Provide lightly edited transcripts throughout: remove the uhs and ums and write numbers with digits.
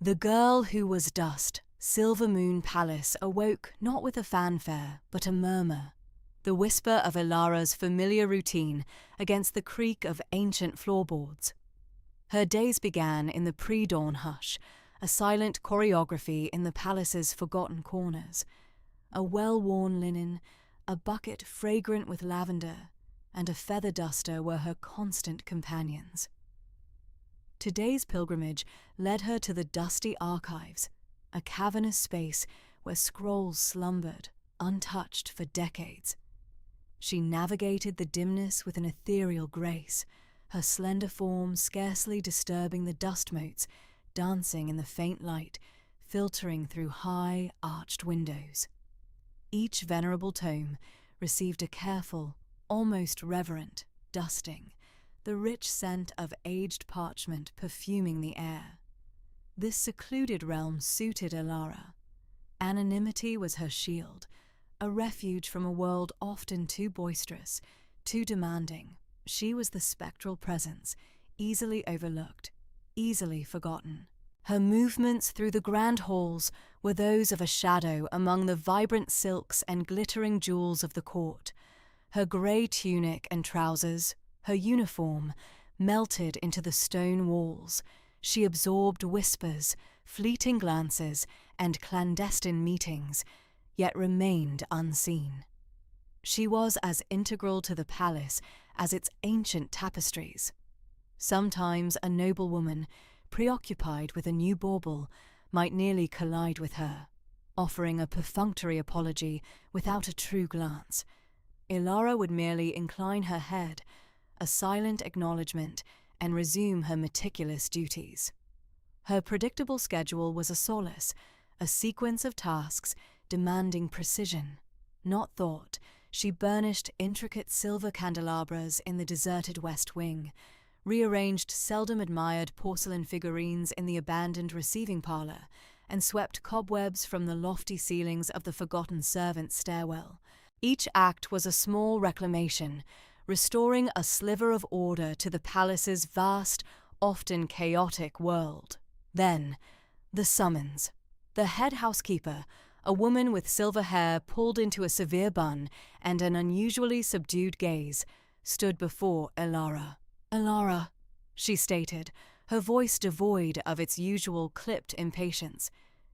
The girl who was dust, Silver Moon Palace, awoke not with a fanfare, but a murmur, the whisper of Ilara's familiar routine against the creak of ancient floorboards. Her days began in the pre-dawn hush, a silent choreography in the palace's forgotten corners. A well-worn linen, a bucket fragrant with lavender, and a feather duster were her constant companions. Today's pilgrimage led her to the dusty archives, a cavernous space where scrolls slumbered, untouched for decades. She navigated the dimness with an ethereal grace, her slender form scarcely disturbing the dust motes dancing in the faint light, filtering through high, arched windows. Each venerable tome received a careful, almost reverent, dusting, the rich scent of aged parchment perfuming the air. This secluded realm suited Ilara. Anonymity was her shield, a refuge from a world often too boisterous, too demanding. She was the spectral presence, easily overlooked, easily forgotten. Her movements through the grand halls were those of a shadow among the vibrant silks and glittering jewels of the court. Her grey tunic and trousers, her uniform, melted into the stone walls. She absorbed whispers, fleeting glances, and clandestine meetings, yet remained unseen. She was as integral to the palace as its ancient tapestries. Sometimes a noblewoman, preoccupied with a new bauble, might nearly collide with her, offering a perfunctory apology without a true glance. Ilara would merely incline her head, a silent acknowledgement, and resume her meticulous duties. Her predictable schedule was a solace, a sequence of tasks demanding precision, not thought. She burnished intricate silver candelabras in the deserted West Wing, rearranged seldom-admired porcelain figurines in the abandoned receiving parlour, and swept cobwebs from the lofty ceilings of the forgotten servants' stairwell. Each act was a small reclamation, restoring a sliver of order to the palace's vast, often chaotic world. Then, the summons. The head housekeeper, a woman with silver hair pulled into a severe bun and an unusually subdued gaze, stood before Ilara. "Ilara," she stated, her voice devoid of its usual clipped impatience.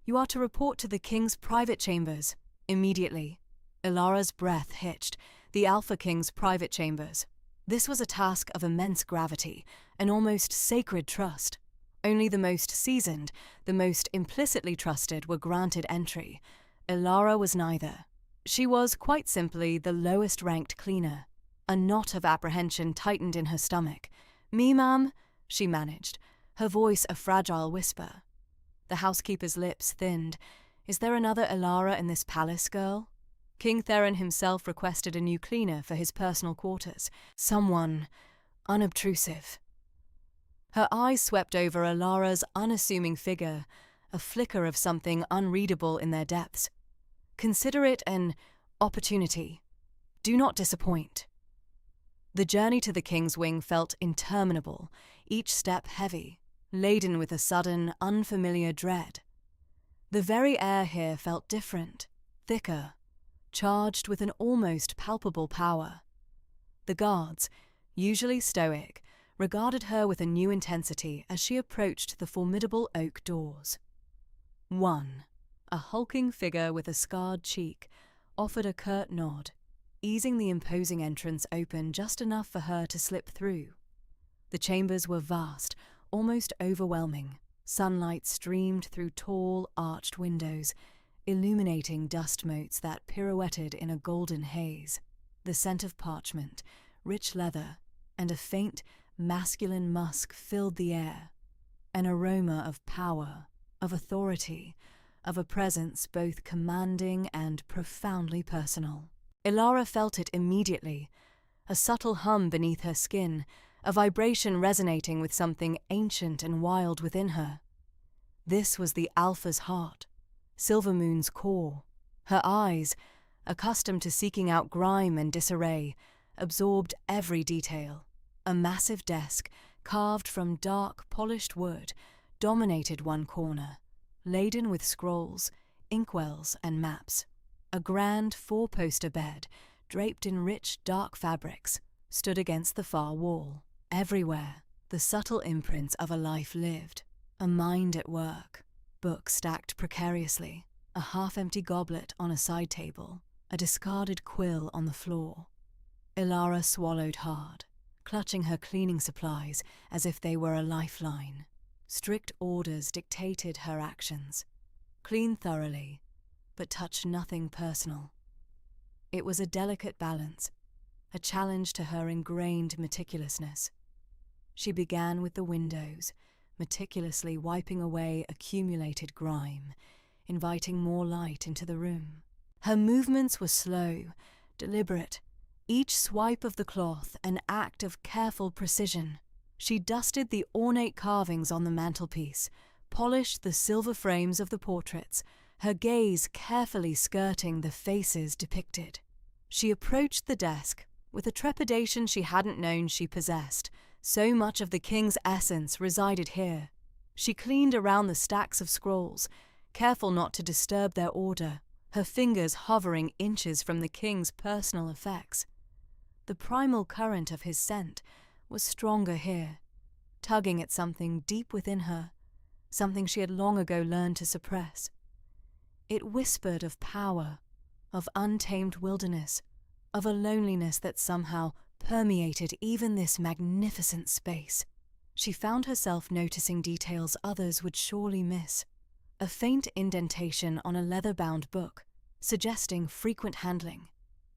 "You are to report to the king's private chambers, immediately." Ilara's breath hitched. The Alpha King's private chambers. This was a task of immense gravity, an almost sacred trust. Only the most seasoned, the most implicitly trusted were granted entry. Ilara was neither. She was, quite simply, the lowest-ranked cleaner. A knot of apprehension tightened in her stomach. "Me, ma'am?" she managed, her voice a fragile whisper. The housekeeper's lips thinned. "Is there another Ilara in this palace, girl?" King Theron himself requested a new cleaner for his personal quarters. Someone unobtrusive. Her eyes swept over Ilara's unassuming figure, a flicker of something unreadable in their depths. "Consider it an opportunity. Do not disappoint." The journey to the King's Wing felt interminable, each step heavy, laden with a sudden, unfamiliar dread. The very air here felt different, thicker, charged with an almost palpable power. The guards, usually stoic, regarded her with a new intensity as she approached the formidable oak doors. One, a hulking figure with a scarred cheek, offered a curt nod, easing the imposing entrance open just enough for her to slip through. The chambers were vast, almost overwhelming. Sunlight streamed through tall, arched windows, illuminating dust motes that pirouetted in a golden haze. The scent of parchment, rich leather, and a faint, masculine musk filled the air. An aroma of power, of authority, of a presence both commanding and profoundly personal. Ilara felt it immediately, a subtle hum beneath her skin, a vibration resonating with something ancient and wild within her. This was the Alpha's heart, Silver Moon's core. Her eyes, accustomed to seeking out grime and disarray, absorbed every detail. A massive desk, carved from dark, polished wood, dominated one corner, laden with scrolls, inkwells, and maps. A grand four-poster bed, draped in rich, dark fabrics, stood against the far wall. Everywhere, the subtle imprints of a life lived, a mind at work. Books stacked precariously, a half-empty goblet on a side table, a discarded quill on the floor. Ilara swallowed hard, clutching her cleaning supplies as if they were a lifeline. Strict orders dictated her actions. Clean thoroughly, but touch nothing personal. It was a delicate balance, a challenge to her ingrained meticulousness. She began with the windows, meticulously wiping away accumulated grime, inviting more light into the room. Her movements were slow, deliberate, each swipe of the cloth an act of careful precision. She dusted the ornate carvings on the mantelpiece, polished the silver frames of the portraits, her gaze carefully skirting the faces depicted. She approached the desk with a trepidation she hadn't known she possessed. So much of the king's essence resided here. She cleaned around the stacks of scrolls, careful not to disturb their order, her fingers hovering inches from the king's personal effects. The primal current of his scent was stronger here, tugging at something deep within her, something she had long ago learned to suppress. It whispered of power, of untamed wilderness, of a loneliness that somehow permeated even this magnificent space. She found herself noticing details others would surely miss. A faint indentation on a leather-bound book, suggesting frequent handling.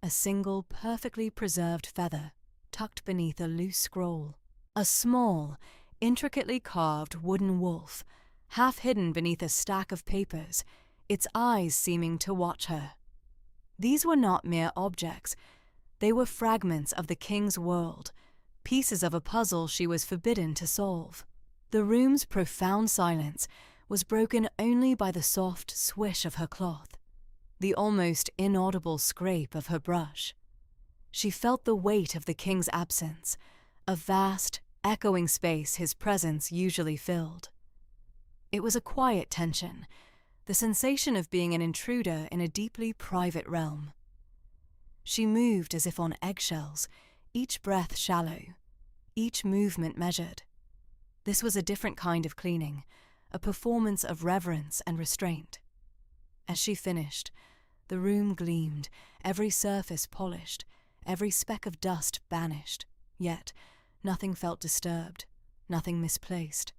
A single, perfectly preserved feather, tucked beneath a loose scroll. A small, intricately carved wooden wolf, half hidden beneath a stack of papers, its eyes seeming to watch her. These were not mere objects. They were fragments of the king's world, pieces of a puzzle she was forbidden to solve. The room's profound silence was broken only by the soft swish of her cloth, the almost inaudible scrape of her brush. She felt the weight of the king's absence, a vast, echoing space his presence usually filled. It was a quiet tension, the sensation of being an intruder in a deeply private realm. She moved as if on eggshells, each breath shallow, each movement measured. This was a different kind of cleaning, a performance of reverence and restraint. As she finished, the room gleamed, every surface polished, every speck of dust banished, yet nothing felt disturbed, nothing misplaced.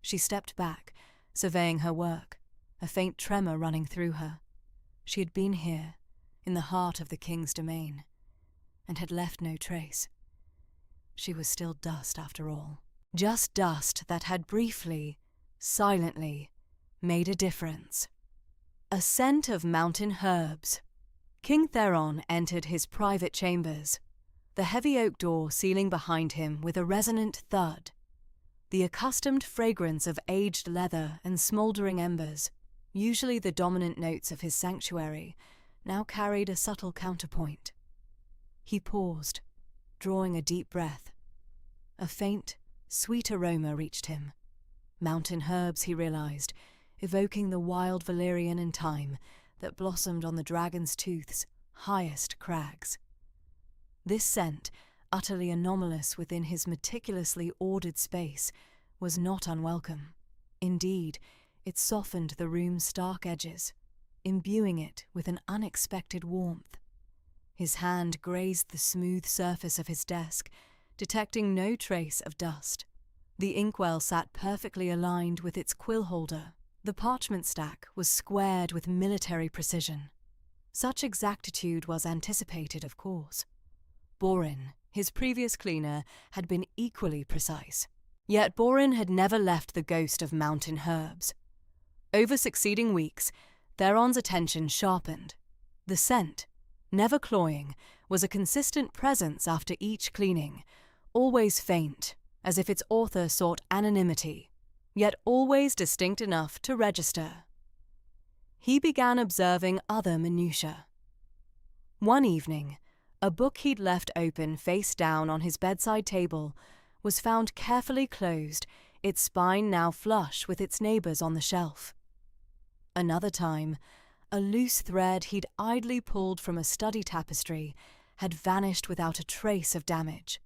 She stepped back, surveying her work, a faint tremor running through her. She had been here, in the heart of the king's domain, and had left no trace. She was still dust after all. Just dust that had briefly, silently, made a difference. A scent of mountain herbs. King Theron entered his private chambers, the heavy oak door sealing behind him with a resonant thud. The accustomed fragrance of aged leather and smouldering embers, usually the dominant notes of his sanctuary, now carried a subtle counterpoint. He paused, drawing a deep breath. A faint, sweet aroma reached him. Mountain herbs, he realized, evoking the wild valerian and thyme that blossomed on the dragon's tooth's highest crags. This scent, utterly anomalous within his meticulously ordered space, was not unwelcome. Indeed, it softened the room's stark edges, imbuing it with an unexpected warmth. His hand grazed the smooth surface of his desk, detecting no trace of dust. The inkwell sat perfectly aligned with its quill holder. The parchment stack was squared with military precision. Such exactitude was anticipated, of course. Borin, his previous cleaner, had been equally precise. Yet Borin had never left the ghost of mountain herbs. Over succeeding weeks, Theron's attention sharpened. The scent, never cloying, was a consistent presence after each cleaning, always faint, as if its author sought anonymity, yet always distinct enough to register. He began observing other minutiae. One evening, a book he'd left open face down on his bedside table was found carefully closed, its spine now flush with its neighbours on the shelf. Another time, a loose thread he'd idly pulled from a study tapestry had vanished without a trace of damage.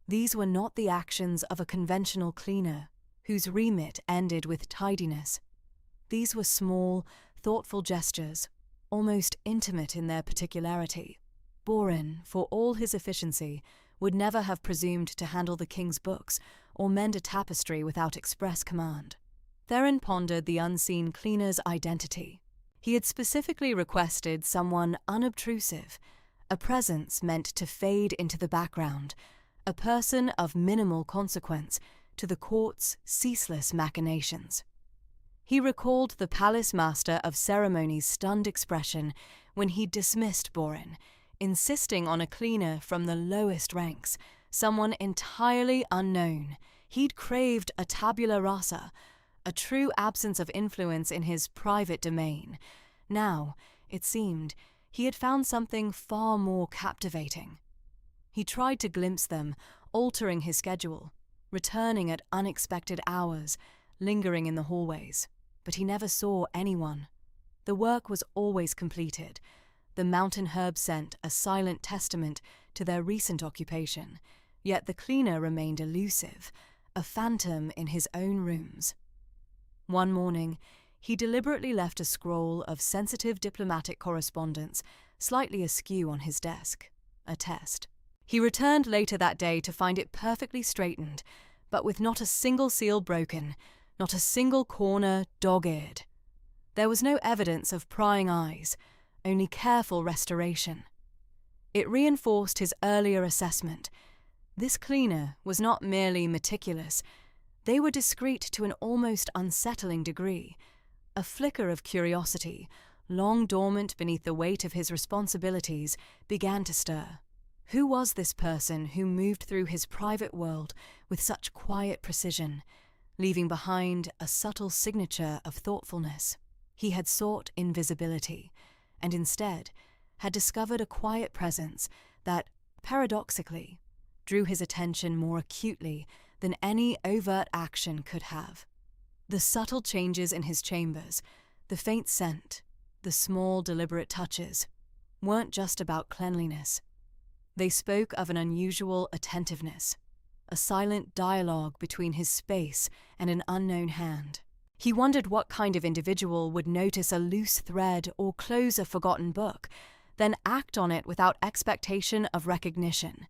These were not the actions of a conventional cleaner, whose remit ended with tidiness. These were small, thoughtful gestures, almost intimate in their particularity. Borin, for all his efficiency, would never have presumed to handle the king's books or mend a tapestry without express command. Theron pondered the unseen cleaner's identity. He had specifically requested someone unobtrusive, a presence meant to fade into the background, a person of minimal consequence to the court's ceaseless machinations. He recalled the palace master of ceremonies' stunned expression when he dismissed Borin, insisting on a cleaner from the lowest ranks, someone entirely unknown. He'd craved a tabula rasa, a true absence of influence in his private domain. Now, it seemed, he had found something far more captivating. He tried to glimpse them, altering his schedule, returning at unexpected hours, lingering in the hallways. But he never saw anyone. The work was always completed, the mountain herb scent a silent testament to their recent occupation, yet the cleaner remained elusive, a phantom in his own rooms. One morning, he deliberately left a scroll of sensitive diplomatic correspondence slightly askew on his desk, a test. He returned later that day to find it perfectly straightened, but with not a single seal broken, not a single corner dog-eared. There was no evidence of prying eyes, only careful restoration. It reinforced his earlier assessment. This cleaner was not merely meticulous. They were discreet to an almost unsettling degree. A flicker of curiosity, long dormant beneath the weight of his responsibilities, began to stir. Who was this person who moved through his private world with such quiet precision, leaving behind a subtle signature of thoughtfulness? He had sought invisibility, and instead had discovered a quiet presence that, paradoxically, drew his attention more acutely than any overt action could have. The subtle changes in his chambers, the faint scent, the small deliberate touches, weren't just about cleanliness. They spoke of an unusual attentiveness, a silent dialogue between his space and an unknown hand. He wondered what kind of individual would notice a loose thread or close a forgotten book, then act on it without expectation of recognition.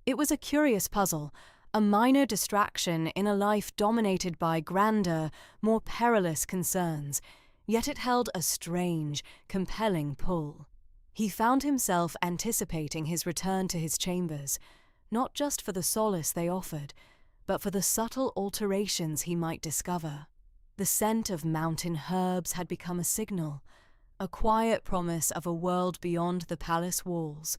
It was a curious puzzle, a minor distraction in a life dominated by grander, more perilous concerns, yet it held a strange, compelling pull. He found himself anticipating his return to his chambers, not just for the solace they offered, but for the subtle alterations he might discover. The scent of mountain herbs had become a signal, a quiet promise of a world beyond the palace walls,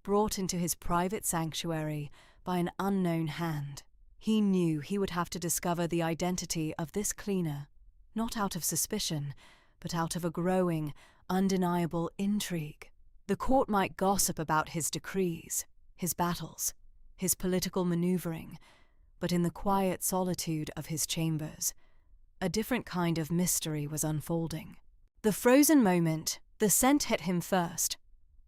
brought into his private sanctuary by an unknown hand. He knew he would have to discover the identity of this cleaner, not out of suspicion, but out of a growing, undeniable intrigue. The court might gossip about his decrees, his battles, his political maneuvering, but in the quiet solitude of his chambers, a different kind of mystery was unfolding. The frozen moment, the scent hit him first,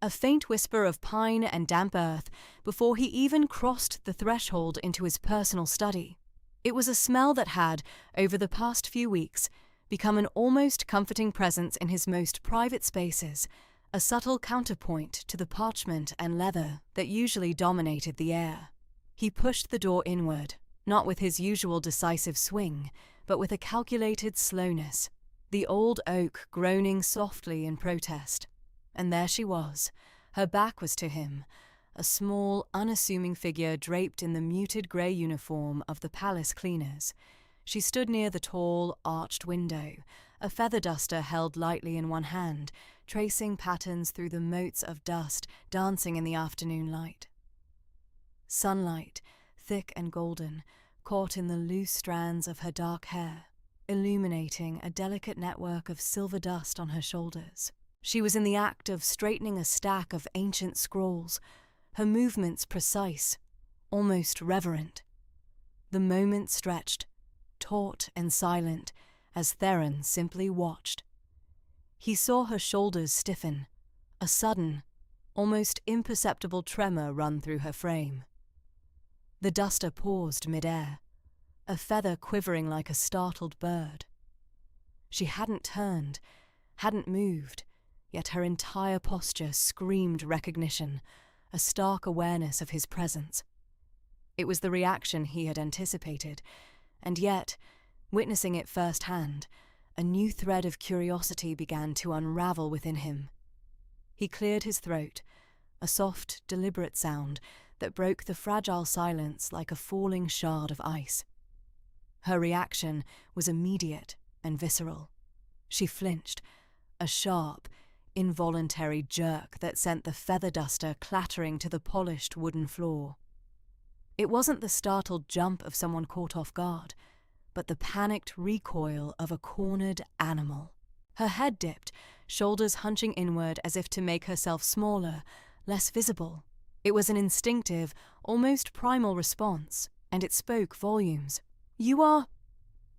a faint whisper of pine and damp earth before he even crossed the threshold into his personal study. It was a smell that had, over the past few weeks, become an almost comforting presence in his most private spaces, a subtle counterpoint to the parchment and leather that usually dominated the air. He pushed the door inward, not with his usual decisive swing, but with a calculated slowness, the old oak groaning softly in protest. And there she was. Her back was to him, a small, unassuming figure draped in the muted grey uniform of the palace cleaners. She stood near the tall, arched window, a feather duster held lightly in one hand, tracing patterns through the motes of dust dancing in the afternoon light. Sunlight, thick and golden, caught in the loose strands of her dark hair, illuminating a delicate network of silver dust on her shoulders. She was in the act of straightening a stack of ancient scrolls, her movements precise, almost reverent. The moment stretched, taut and silent, as Theron simply watched, He saw her shoulders stiffen, a sudden, almost imperceptible tremor run through her frame. The duster paused mid-air, a feather quivering like a startled bird. She hadn't turned, hadn't moved, yet her entire posture screamed recognition, a stark awareness of his presence. It was the reaction he had anticipated, and yet, witnessing it firsthand, a new thread of curiosity began to unravel within him. He cleared his throat, a soft, deliberate sound that broke the fragile silence like a falling shard of ice. Her reaction was immediate and visceral. She flinched, a sharp, involuntary jerk that sent the feather duster clattering to the polished wooden floor. It wasn't the startled jump of someone caught off guard, but the panicked recoil of a cornered animal. Her head dipped, shoulders hunching inward as if to make herself smaller, less visible. It was an instinctive, almost primal response, and it spoke volumes. "You are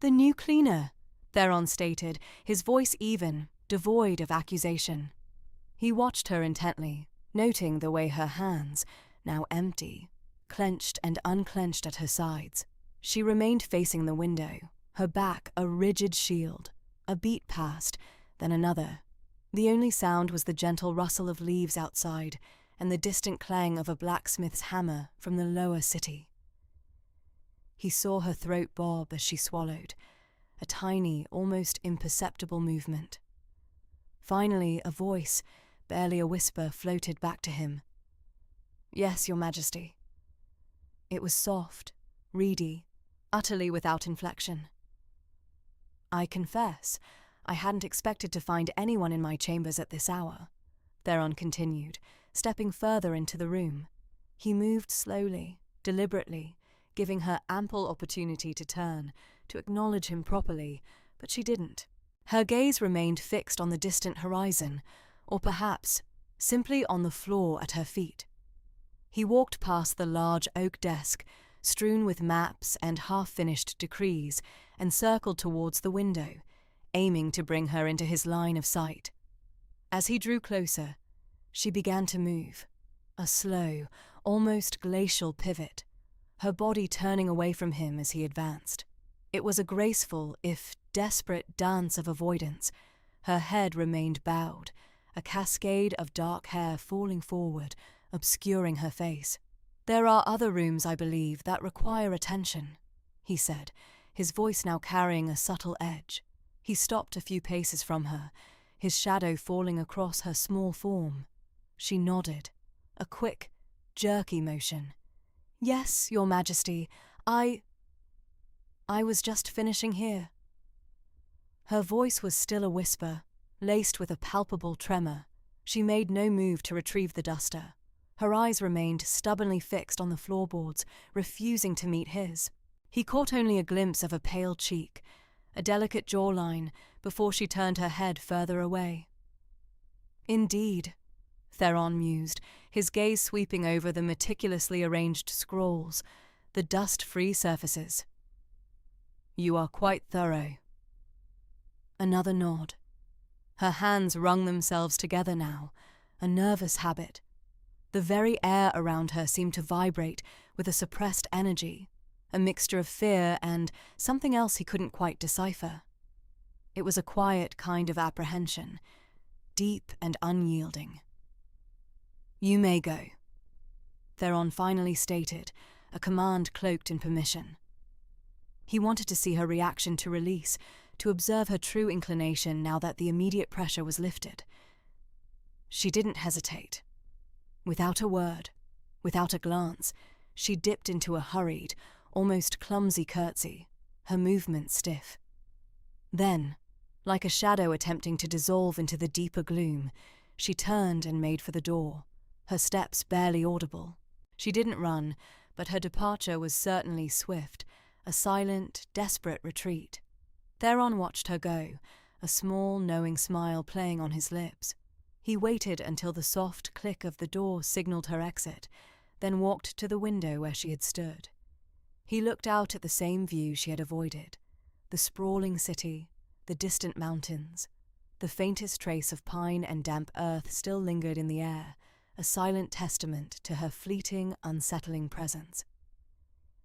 the new cleaner," Theron stated, his voice even, devoid of accusation. He watched her intently, noting the way her hands, now empty, clenched and unclenched at her sides. She remained facing the window, her back a rigid shield. A beat passed, then another. The only sound was the gentle rustle of leaves outside and the distant clang of a blacksmith's hammer from the lower city. He saw her throat bob as she swallowed, a tiny, almost imperceptible movement. Finally, a voice, barely a whisper, floated back to him. "Yes, Your Majesty." It was soft, reedy, utterly without inflection. "I confess, I hadn't expected to find anyone in my chambers at this hour," Theron continued, stepping further into the room. He moved slowly, deliberately, giving her ample opportunity to turn, to acknowledge him properly, but she didn't. Her gaze remained fixed on the distant horizon, or perhaps simply on the floor at her feet. He walked past the large oak desk, strewn with maps and half-finished decrees, and circled towards the window, aiming to bring her into his line of sight. As he drew closer, she began to move, a slow, almost glacial pivot, her body turning away from him as he advanced. It was a graceful, if desperate, dance of avoidance. Her head remained bowed, a cascade of dark hair falling forward, obscuring her face. "There are other rooms, I believe, that require attention," he said, his voice now carrying a subtle edge. He stopped a few paces from her, his shadow falling across her small form. She nodded, a quick, jerky motion. "Yes, Your Majesty, I was just finishing here." Her voice was still a whisper, laced with a palpable tremor. She made no move to retrieve the duster. Her eyes remained stubbornly fixed on the floorboards, refusing to meet his. He caught only a glimpse of a pale cheek, a delicate jawline, before she turned her head further away. "Indeed," Theron mused, his gaze sweeping over the meticulously arranged scrolls, the dust-free surfaces. "You are quite thorough." Another nod. Her hands wrung themselves together now, a nervous habit. The very air around her seemed to vibrate with a suppressed energy, a mixture of fear and something else he couldn't quite decipher. It was a quiet kind of apprehension, deep and unyielding. "You may go," Theron finally stated, a command cloaked in permission. He wanted to see her reaction to release, to observe her true inclination now that the immediate pressure was lifted. She didn't hesitate. Without a word, without a glance, she dipped into a hurried, almost clumsy curtsy, her movements stiff. Then, like a shadow attempting to dissolve into the deeper gloom, she turned and made for the door, her steps barely audible. She didn't run, but her departure was certainly swift, a silent, desperate retreat. Theron watched her go, a small, knowing smile playing on his lips. He waited until the soft click of the door signaled her exit, then walked to the window where she had stood. He looked out at the same view she had avoided, the sprawling city, the distant mountains, The faintest trace of pine and damp earth still lingered in the air, a silent testament to her fleeting, unsettling presence.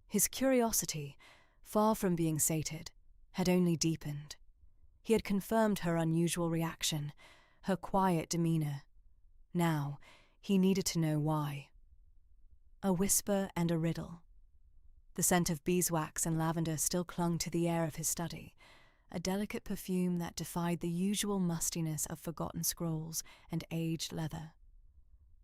His curiosity, far from being sated, had only deepened. He had confirmed her unusual reaction, her quiet demeanor. Now, he needed to know why. A whisper and a riddle. The scent of beeswax and lavender still clung to the air of his study, a delicate perfume that defied the usual mustiness of forgotten scrolls and aged leather.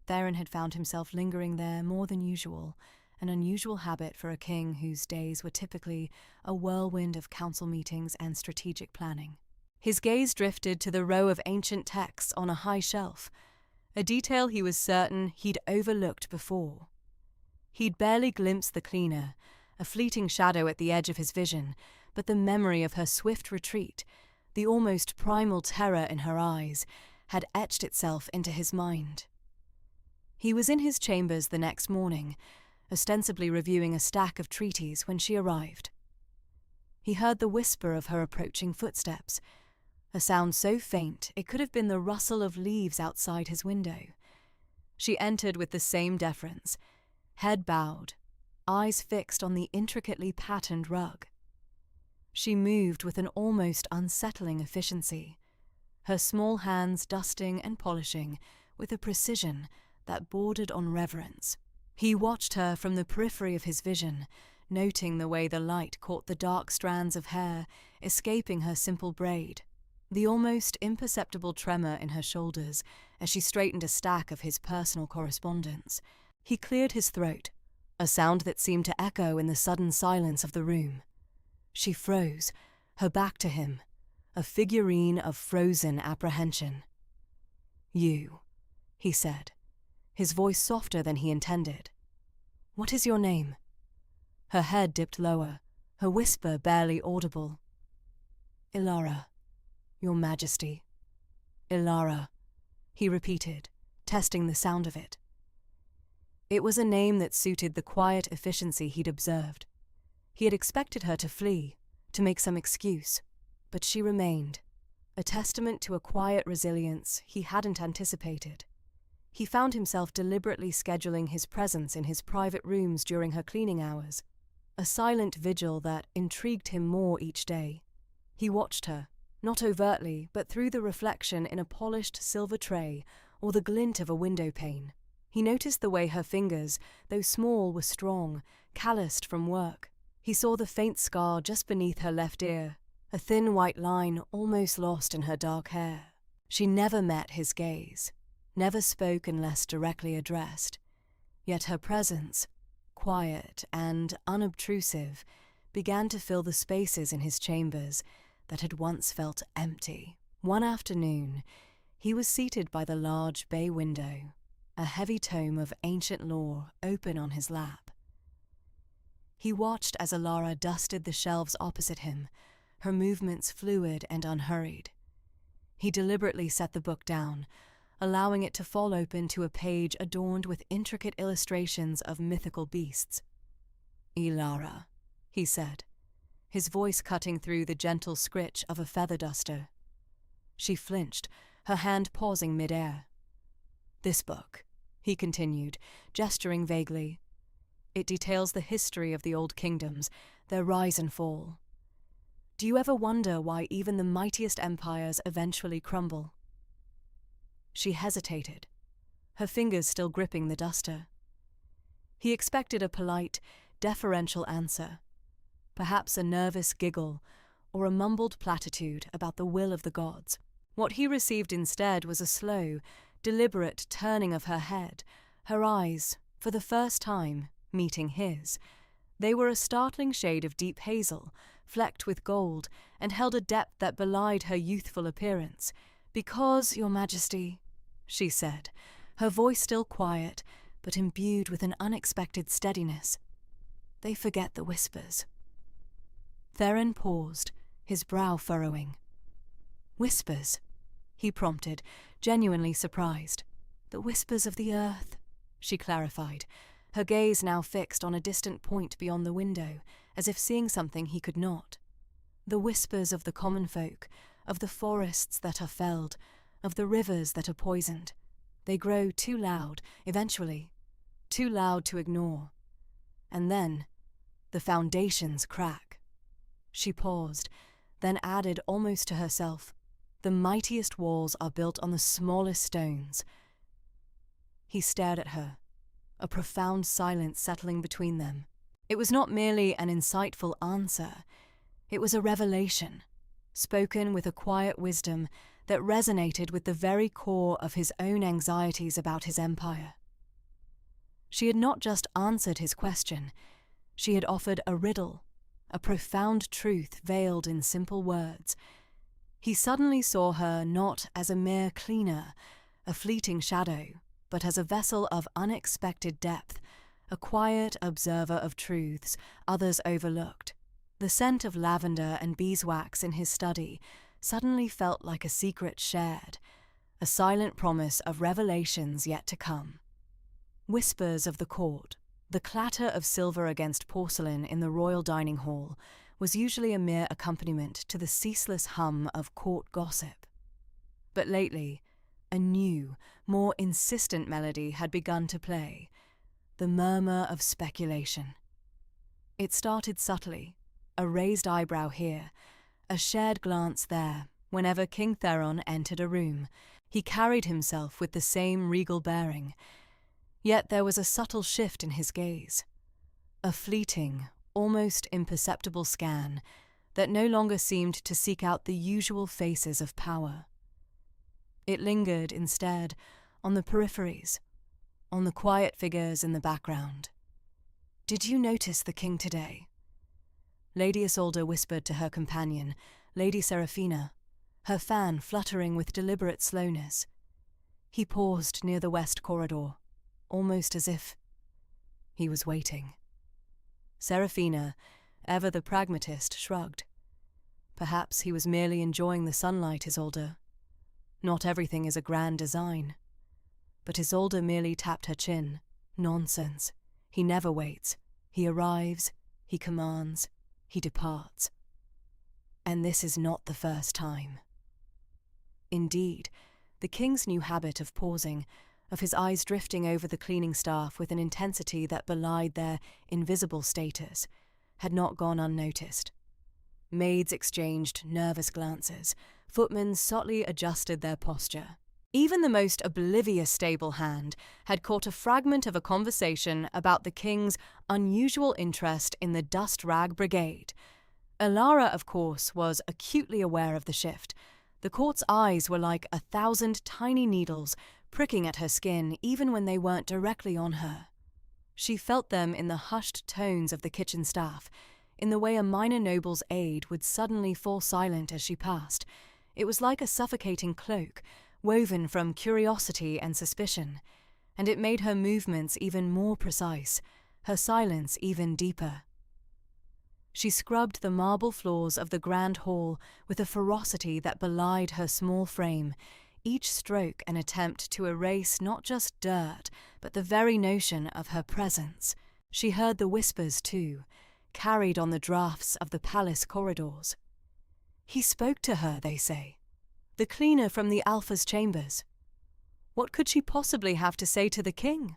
Theron had found himself lingering there more than usual, an unusual habit for a king whose days were typically a whirlwind of council meetings and strategic planning. His gaze drifted to the row of ancient texts on a high shelf, a detail he was certain he'd overlooked before. He'd barely glimpsed the cleaner, a fleeting shadow at the edge of his vision, but the memory of her swift retreat, the almost primal terror in her eyes, had etched itself into his mind. He was in his chambers the next morning, ostensibly reviewing a stack of treaties when she arrived. He heard the whisper of her approaching footsteps, a sound so faint it could have been the rustle of leaves outside his window. She entered with the same deference, head bowed, eyes fixed on the intricately patterned rug. She moved with an almost unsettling efficiency, her small hands dusting and polishing with a precision that bordered on reverence. He watched her from the periphery of his vision, noting the way the light caught the dark strands of hair escaping her simple braid, the almost imperceptible tremor in her shoulders as she straightened a stack of his personal correspondence. He cleared his throat, a sound that seemed to echo in the sudden silence of the room. She froze, her back to him, a figurine of frozen apprehension. "You," he said, his voice softer than he intended. "What is your name?" Her head dipped lower, her whisper barely audible. "Ilara, Your Majesty." "Ilara," he repeated, testing the sound of it. It was a name that suited the quiet efficiency he'd observed. He had expected her to flee, to make some excuse, but she remained, a testament to a quiet resilience he hadn't anticipated. He found himself deliberately scheduling his presence in his private rooms during her cleaning hours, a silent vigil that intrigued him more each day. He watched her, not overtly, but through the reflection in a polished silver tray or the glint of a window pane. He noticed the way her fingers, though small, were strong, calloused from work. He saw the faint scar just beneath her left ear, a thin white line almost lost in her dark hair. She never met his gaze, never spoke unless directly addressed. Yet her presence, quiet and unobtrusive, began to fill the spaces in his chambers that had once felt empty. One afternoon, he was seated by the large bay window, a heavy tome of ancient lore open on his lap. He watched as Ilara dusted the shelves opposite him, her movements fluid and unhurried. He deliberately set the book down, allowing it to fall open to a page adorned with intricate illustrations of mythical beasts. "Ilara," he said, his voice cutting through the gentle scritch of a feather duster. She flinched, her hand pausing mid-air. "This book," he continued, gesturing vaguely. "It details the history of the old kingdoms, their rise and fall. Do you ever wonder why even the mightiest empires eventually crumble?" She hesitated, her fingers still gripping the duster. He expected a polite, deferential answer, perhaps a nervous giggle or a mumbled platitude about the will of the gods. What he received instead was a slow, deliberate turning of her head, her eyes, for the first time, meeting his. They were a startling shade of deep hazel, flecked with gold, and held a depth that belied her youthful appearance. "Because, Your Majesty," she said, her voice still quiet, but imbued with an unexpected steadiness, "they forget the whispers." Theron paused, his brow furrowing. "Whispers?" he prompted, genuinely surprised. "The whispers of the earth," she clarified, her gaze now fixed on a distant point beyond the window, as if seeing something he could not. "The whispers of the common folk, of the forests that are felled, of the rivers that are poisoned. They grow too loud, eventually, too loud to ignore. And then, the foundations crack. She paused, then added almost to herself, "The mightiest walls are built on the smallest stones." He stared at her, a profound silence settling between them. It was not merely an insightful answer, it was a revelation, spoken with a quiet wisdom that resonated with the very core of his own anxieties about his empire. She had not just answered his question, she had offered a riddle, a profound truth veiled in simple words. He suddenly saw her not as a mere cleaner, a fleeting shadow, but as a vessel of unexpected depth, a quiet observer of truths others overlooked. The scent of lavender and beeswax in his study suddenly felt like a secret shared, a silent promise of revelations yet to come. Whispers of the court, the clatter of silver against porcelain in the royal dining hall, was usually a mere accompaniment to the ceaseless hum of court gossip. But lately, a new, more insistent melody had begun to play, the murmur of speculation. It started subtly, a raised eyebrow here, a shared glance there. Whenever King Theron entered a room, he carried himself with the same regal bearing. Yet there was a subtle shift in his gaze, a fleeting, almost imperceptible scan that no longer seemed to seek out the usual faces of power. It lingered, instead, on the peripheries, on the quiet figures in the background. "Did you notice the king today?" Lady Isolde whispered to her companion, Lady Seraphina, her fan fluttering with deliberate slowness. He paused near the west corridor, almost as if he was waiting. Seraphina, ever the pragmatist, shrugged. Perhaps he was merely enjoying the sunlight, Isolde. Not everything is a grand design. But Isolde merely tapped her chin. Nonsense. He never waits. He arrives, he commands, he departs. And this is not the first time. Indeed, the king's new habit of pausing, of his eyes drifting over the cleaning staff with an intensity that belied their invisible status, had not gone unnoticed. Maids exchanged nervous glances, footmen subtly adjusted their posture. Even the most oblivious stable hand had caught a fragment of a conversation about the king's unusual interest in the dust rag brigade. Alara, of course, was acutely aware of the shift. The court's eyes were like 1,000 tiny needles pricking at her skin even when they weren't directly on her. She felt them in the hushed tones of the kitchen staff, in the way a minor noble's aide would suddenly fall silent as she passed. It was like a suffocating cloak, woven from curiosity and suspicion, and it made her movements even more precise, her silence even deeper. She scrubbed the marble floors of the grand hall with a ferocity that belied her small frame, each stroke an attempt to erase not just dirt, but the very notion of her presence. She heard the whispers, too, carried on the draughts of the palace corridors. He spoke to her, they say. The cleaner from the Alpha's chambers. What could she possibly have to say to the king?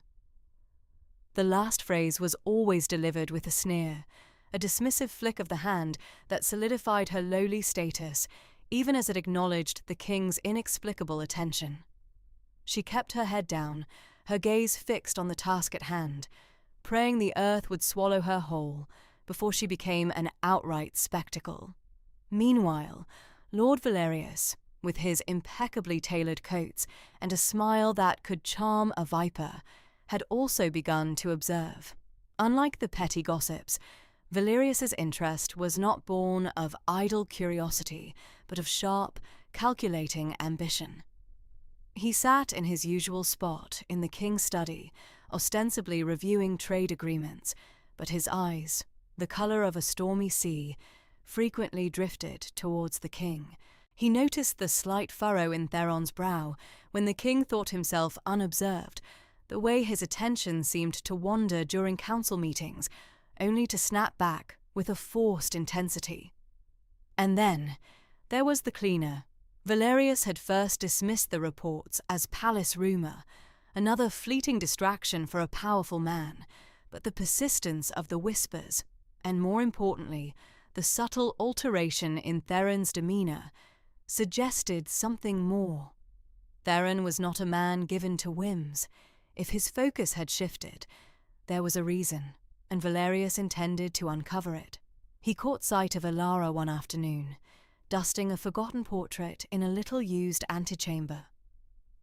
The last phrase was always delivered with a sneer, a dismissive flick of the hand that solidified her lowly status, even as it acknowledged the king's inexplicable attention. She kept her head down, her gaze fixed on the task at hand, praying the earth would swallow her whole before she became an outright spectacle. Meanwhile, Lord Valerius, with his impeccably tailored coats and a smile that could charm a viper, had also begun to observe. Unlike the petty gossips, Valerius's interest was not born of idle curiosity, but of sharp, calculating ambition. He sat in his usual spot in the king's study, ostensibly reviewing trade agreements, but his eyes, the colour of a stormy sea, frequently drifted towards the king. He noticed the slight furrow in Theron's brow when the king thought himself unobserved, the way his attention seemed to wander during council meetings, only to snap back with a forced intensity. And then, There was the cleaner. Valerius had first dismissed the reports as palace rumour, another fleeting distraction for a powerful man, but the persistence of the whispers, and more importantly, the subtle alteration in Theron's demeanour, suggested something more. Theron was not a man given to whims. If his focus had shifted, there was a reason, and Valerius intended to uncover it. He caught sight of Elara one afternoon, dusting a forgotten portrait in a little-used antechamber.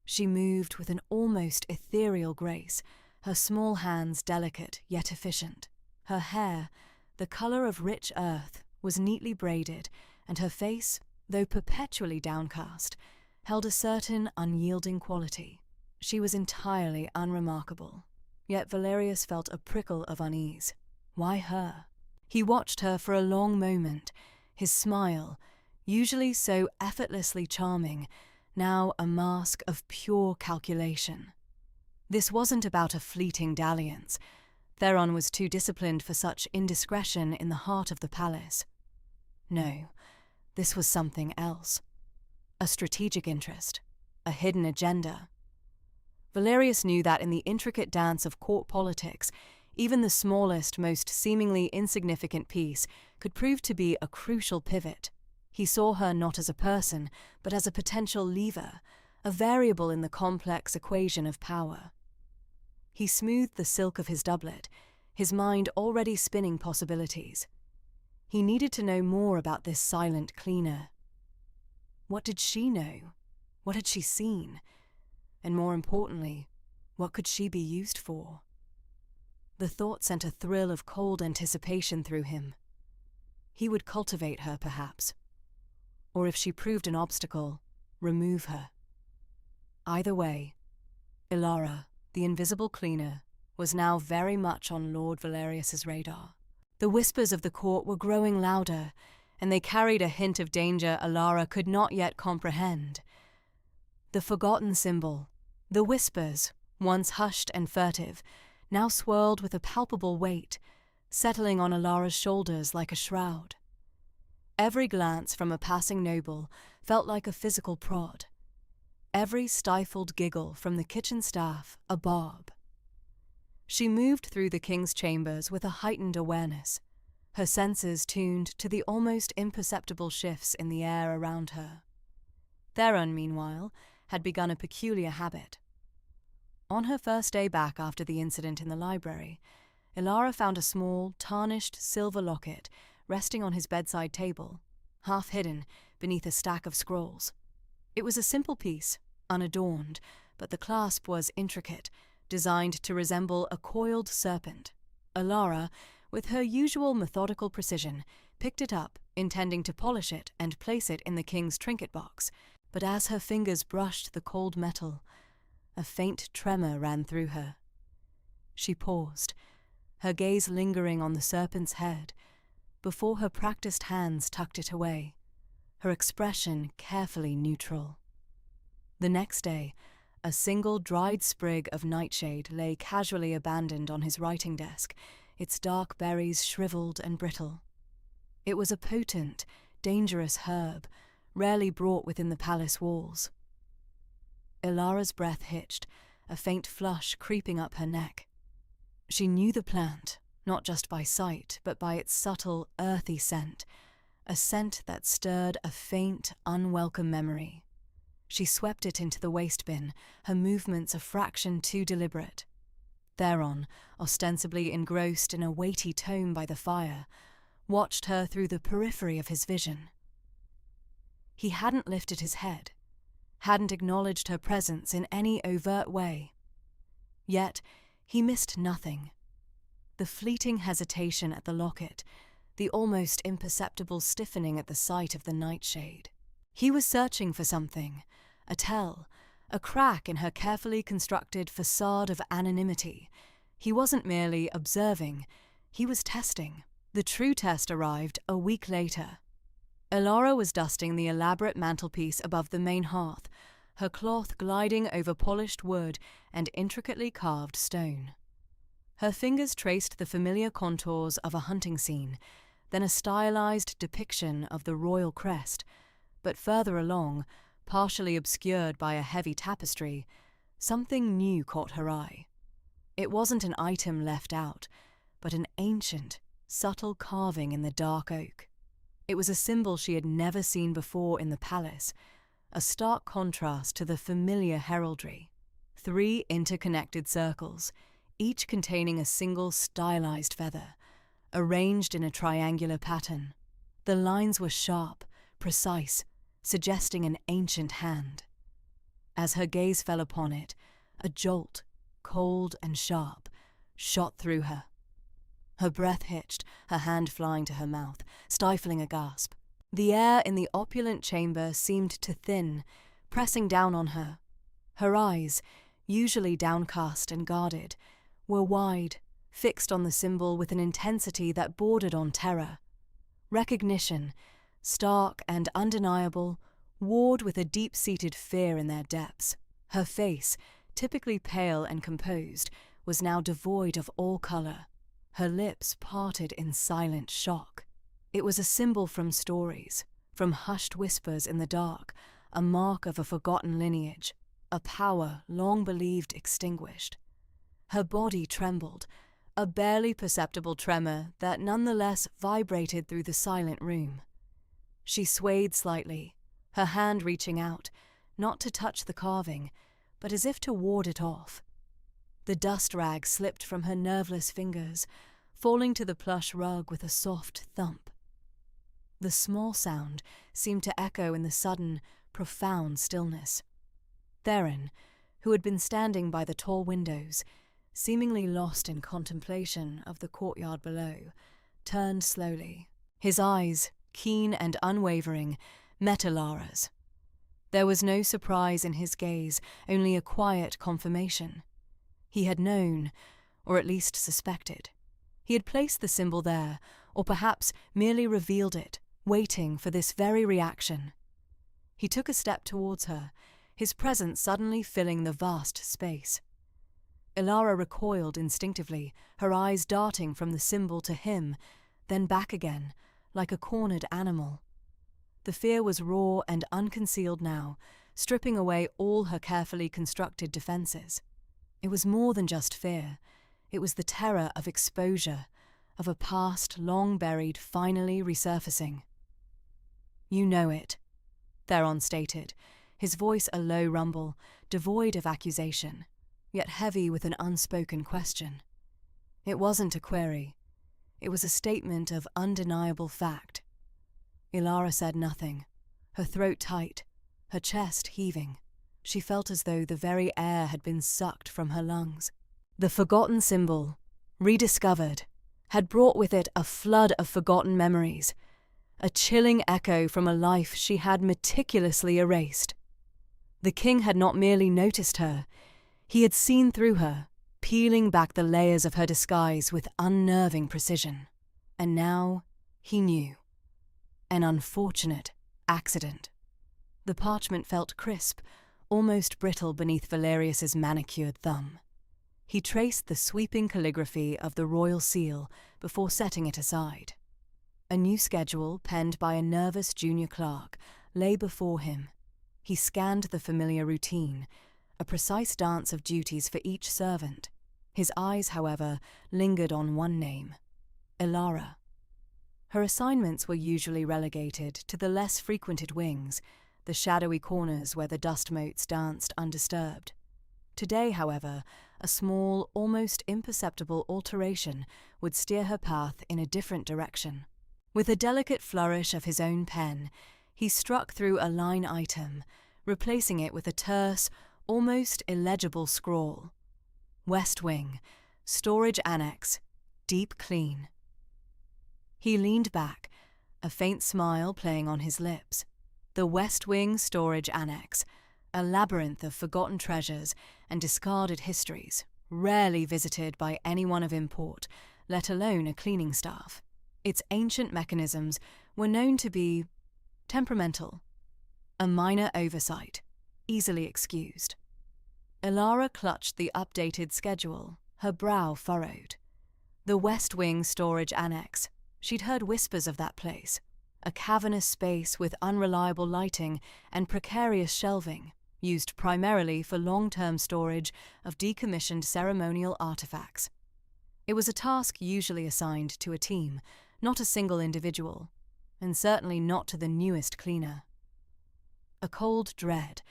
She moved with an almost ethereal grace, her small hands delicate yet efficient. Her hair, the colour of rich earth, was neatly braided, and her face, though perpetually downcast, held a certain unyielding quality. She was entirely unremarkable, yet Valerius felt a prickle of unease. Why her? He watched her for a long moment, his smile, usually so effortlessly charming, now a mask of pure calculation. This wasn't about a fleeting dalliance. Theron was too disciplined for such indiscretion in the heart of the palace. No, this was something else. A strategic interest, a hidden agenda. Valerius knew that in the intricate dance of court politics, even the smallest, most seemingly insignificant piece could prove to be a crucial pivot. He saw her not as a person, but as a potential lever, a variable in the complex equation of power. He smoothed the silk of his doublet, his mind already spinning possibilities. He needed to know more about this silent cleaner. What did she know? What had she seen? And more importantly, what could she be used for? The thought sent a thrill of cold anticipation through him. He would cultivate her, perhaps. Or if she proved an obstacle, remove her. Either way, Elara, the invisible cleaner, was now very much on Lord Valerius's radar. The whispers of the court were growing louder, and they carried a hint of danger Elara could not yet comprehend. The forgotten symbol, the whispers, once hushed and furtive, now swirled with a palpable weight, settling on Elara's shoulders like a shroud. Every glance from a passing noble felt like a physical prod. Every stifled giggle from the kitchen staff a barb. She moved through the king's chambers with a heightened awareness, her senses tuned to the almost imperceptible shifts in the air around her. Theron, meanwhile, had begun a peculiar habit. On her first day back after the incident in the library, Elara found a small, tarnished silver locket resting on his bedside table, half hidden beneath a stack of scrolls. It was a simple piece, unadorned, but the clasp was intricate, designed to resemble a coiled serpent. Elara, with her usual methodical precision, picked it up, intending to polish it and place it in the king's trinket box, but as her fingers brushed the cold metal, a faint tremor ran through her. She paused, her gaze lingering on the serpent's head, before her practiced hands tucked it away, her expression carefully neutral. The next day, a single dried sprig of nightshade lay casually abandoned on his writing desk, its dark berries shriveled and brittle. It was a potent, dangerous herb, rarely brought within the palace walls. Elara's breath hitched, a faint flush creeping up her neck. She knew the plant, not just by sight, but by its subtle, earthy scent, a scent that stirred a faint, unwelcome memory. She swept it into the waste bin, her movements a fraction too deliberate. Theron, ostensibly engrossed in a weighty tome by the fire, watched her through the periphery of his vision. He hadn't lifted his head, hadn't acknowledged her presence in any overt way. Yet he missed nothing. The fleeting hesitation at the locket, the almost imperceptible stiffening at the sight of the nightshade. He was searching for something, a tell, a crack in her carefully constructed facade of anonymity. He wasn't merely observing, he was testing. The true test arrived a week later. Elara was dusting the elaborate mantelpiece above the main hearth, her cloth gliding over polished wood and intricately carved stone. Her fingers traced the familiar contours of a hunting scene, then a stylized depiction of the royal crest, But further along, partially obscured by a heavy tapestry, something new caught her eye. It wasn't an item left out, but an ancient, subtle carving in the dark oak. It was a symbol she had never seen before in the palace, a stark contrast to the familiar heraldry. 3 interconnected circles, each containing a single stylized feather, arranged in a triangular pattern. The lines were sharp, precise, suggesting an ancient hand. As her gaze fell upon it, a jolt, cold and sharp, shot through her. Her breath hitched, her hand flying to her mouth, stifling a gasp. The air in the opulent chamber seemed to thin, pressing down on her. Her eyes, usually downcast and guarded, were wide, fixed on the symbol with an intensity that bordered on terror. Recognition, stark and undeniable, warred with a deep-seated fear in their depths. Her face, typically pale and composed, was now devoid of all colour. Her lips parted in silent shock. It was a symbol from stories, from hushed whispers in the dark, a mark of a forgotten lineage, a power long believed extinguished. Her body trembled, a barely perceptible tremor that nonetheless vibrated through the silent room. She swayed slightly, her hand reaching out, not to touch the carving, but as if to ward it off. The dust rag slipped from her nerveless fingers, falling to the plush rug with a soft thump. The small sound seemed to echo in the sudden, profound stillness. Theron, who had been standing by the tall windows, seemingly lost in contemplation of the courtyard below, turned slowly. His eyes, keen and unwavering, met Ilara's. There was no surprise in his gaze, only a quiet confirmation. He had known, or at least suspected. He had placed the symbol there, or perhaps merely revealed it, waiting for this very reaction. He took a step towards her, his presence suddenly filling the vast space. Ilara recoiled instinctively, her eyes darting from the symbol to him, then back again, like a cornered animal. The fear was raw and unconcealed now, stripping away all her carefully constructed defences. It was more than just fear. It was the terror of exposure, of a past long buried finally resurfacing. "You know it," Theron stated, his voice a low rumble, devoid of accusation, yet heavy with an unspoken question. It wasn't a query. It was a statement of undeniable fact. Ilara said nothing, her throat tight, her chest heaving. She felt as though the very air had been sucked from her lungs. The forgotten symbol, rediscovered, had brought with it a flood of forgotten memories, a chilling echo from a life she had meticulously erased. The king had not merely noticed her, he had seen through her, peeling back the layers of her disguise with unnerving precision. And now he knew. An unfortunate accident. The parchment felt crisp, almost brittle beneath Valerius's manicured thumb. He traced the sweeping calligraphy of the royal seal before setting it aside. A new schedule, penned by a nervous junior clerk, lay before him. He scanned the familiar routine, a precise dance of duties for each servant. His eyes, however, lingered on one name, Ilara. Her assignments were usually relegated to the less frequented wings, the shadowy corners where the dust motes danced undisturbed. Today, however, a small, almost imperceptible alteration would steer her path in a different direction. With a delicate flourish of his own pen, he struck through a line item, replacing it with a terse, almost illegible scrawl. West Wing, Storage Annex, Deep Clean. He leaned back, a faint smile playing on his lips. The West Wing Storage Annex, a labyrinth of forgotten treasures and discarded histories, rarely visited by anyone of import, let alone a cleaning staff. Its ancient mechanisms were known to be temperamental, a minor oversight, easily excused. Ilara clutched the updated schedule, her brow furrowed. The West Wing Storage Annex. She'd heard whispers of that place. a cavernous space with unreliable lighting and precarious shelving, used primarily for long-term storage of decommissioned ceremonial artifacts. It was a task usually assigned to a team, not a single individual, and certainly not to the newest cleaner. A cold dread,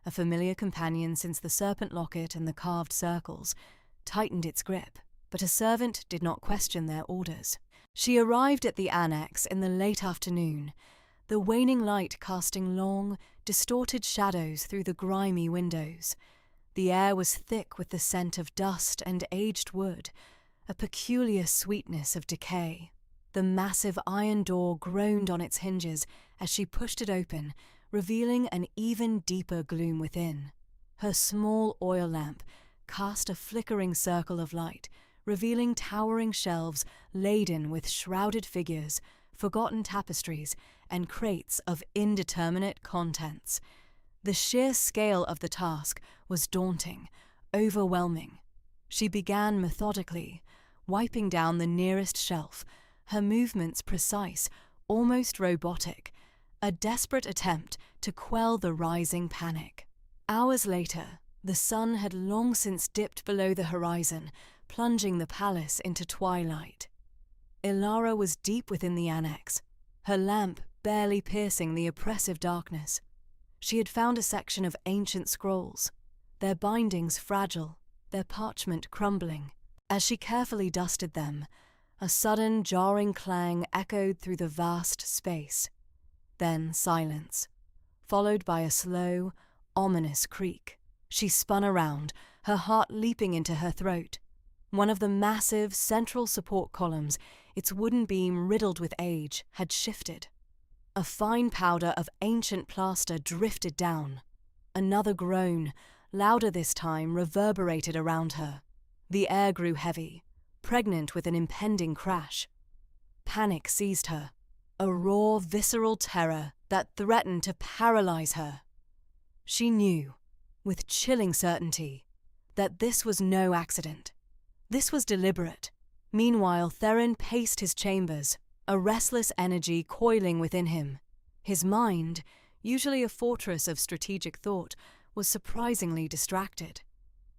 a familiar companion since the serpent locket and the carved circles, tightened its grip, but a servant did not question their orders. She arrived at the annex in the late afternoon, the waning light casting long, distorted shadows through the grimy windows. The air was thick with the scent of dust and aged wood, a peculiar sweetness of decay. The massive iron door groaned on its hinges as she pushed it open, revealing an even deeper gloom within. Her small oil lamp cast a flickering circle of light, revealing towering shelves laden with shrouded figures, forgotten tapestries, and crates of indeterminate contents. The sheer scale of the task was daunting, overwhelming. She began methodically, wiping down the nearest shelf, her movements precise, almost robotic, a desperate attempt to quell the rising panic. Hours later, the sun had long since dipped below the horizon, plunging the palace into twilight. Ilara was deep within the annex, her lamp barely piercing the oppressive darkness. She had found a section of ancient scrolls, their bindings fragile, their parchment crumbling. As she carefully dusted them, a sudden jarring clang echoed through the vast space. Then silence, followed by a slow, ominous creak. She spun around, her heart leaping into her throat. One of the massive central support columns, its wooden beam riddled with age, had shifted. A fine powder of ancient plaster drifted down. Another groan, louder this time, reverberated around her. The air grew heavy, pregnant with an impending crash. Panic seized her, a raw, visceral terror that threatened to paralyze her. She knew, with chilling certainty, that this was no accident. This was deliberate. Meanwhile, Theron paced his chambers, a restless energy coiling within him. His mind, usually a fortress of strategic thought, was surprisingly distracted.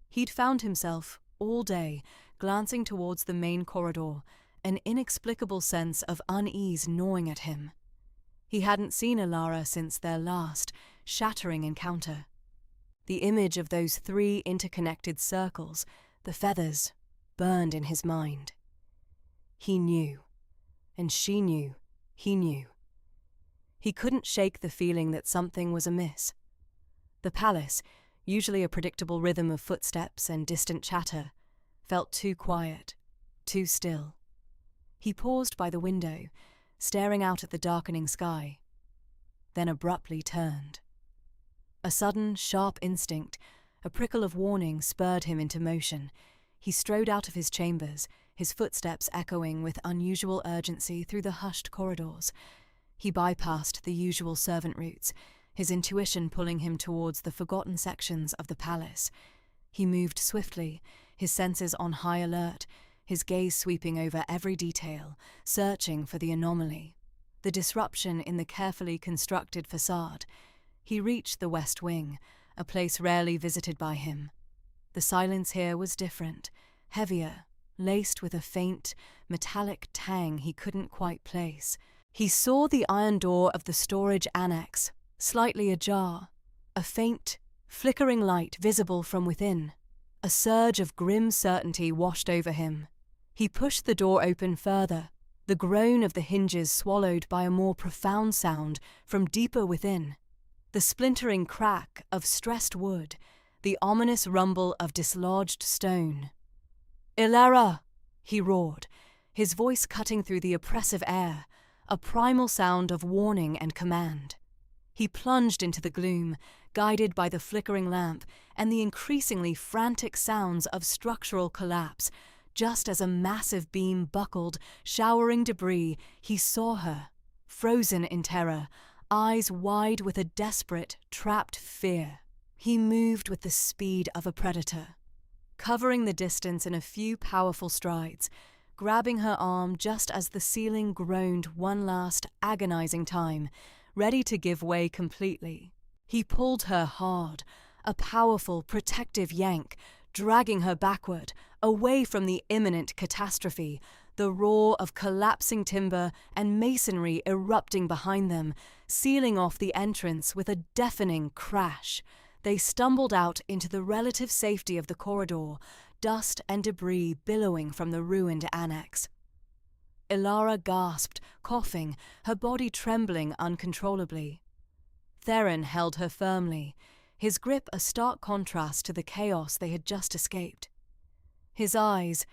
He'd found himself, all day, glancing towards the main corridor, an inexplicable sense of unease gnawing at him. He hadn't seen Ilara since their last, shattering encounter. The image of those 3 interconnected circles, the feathers, burned in his mind. He knew, and she knew, he knew. He couldn't shake the feeling that something was amiss. The palace, usually a predictable rhythm of footsteps and distant chatter, felt too quiet, too still. He paused by the window, staring out at the darkening sky, then abruptly turned. A sudden, sharp instinct, a prickle of warning spurred him into motion. He strode out of his chambers, his footsteps echoing with unusual urgency through the hushed corridors. He bypassed the usual servant routes, his intuition pulling him towards the forgotten sections of the palace. He moved swiftly, his senses on high alert, his gaze sweeping over every detail, searching for the anomaly, the disruption in the carefully constructed facade. He reached the West Wing, a place rarely visited by him. The silence here was different, heavier, laced with a faint, metallic tang he couldn't quite place. He saw the iron door of the storage annex, slightly ajar, a faint, flickering light visible from within. A surge of grim certainty washed over him. He pushed the door open further, the groan of the hinges swallowed by a more profound sound from deeper within. The splintering crack of stressed wood, the ominous rumble of dislodged stone. "Ilara!" he roared, his voice cutting through the oppressive air, a primal sound of warning and command. He plunged into the gloom, guided by the flickering lamp and the increasingly frantic sounds of structural collapse. Just as a massive beam buckled, showering debris, he saw her, frozen in terror, eyes wide with a desperate, trapped fear. He moved with the speed of a predator, covering the distance in a few powerful strides, grabbing her arm just as the ceiling groaned one last agonizing time, ready to give way completely. He pulled her hard, a powerful, protective yank, dragging her backward, away from the imminent catastrophe, the roar of collapsing timber and masonry erupting behind them, sealing off the entrance with a deafening crash. They stumbled out into the relative safety of the corridor, dust and debris billowing from the ruined annex. Ilara gasped, coughing, her body trembling uncontrollably. Theron held her firmly, his grip a stark contrast to the chaos they had just escaped. His eyes,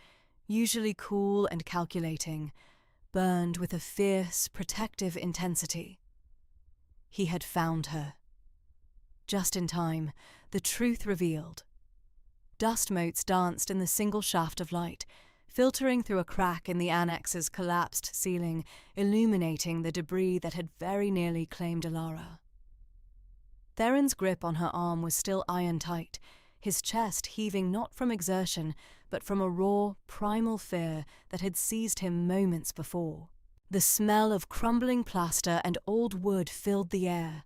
usually cool and calculating, burned with a fierce, protective intensity. He had found her. Just in time, the truth revealed. Dust motes danced in the single shaft of light, filtering through a crack in the annex's collapsed ceiling, illuminating the debris that had very nearly claimed Ilara. Theron's grip on her arm was still iron-tight, his chest heaving not from exertion, but from a raw, primal fear that had seized him moments before. The smell of crumbling plaster and old wood filled the air,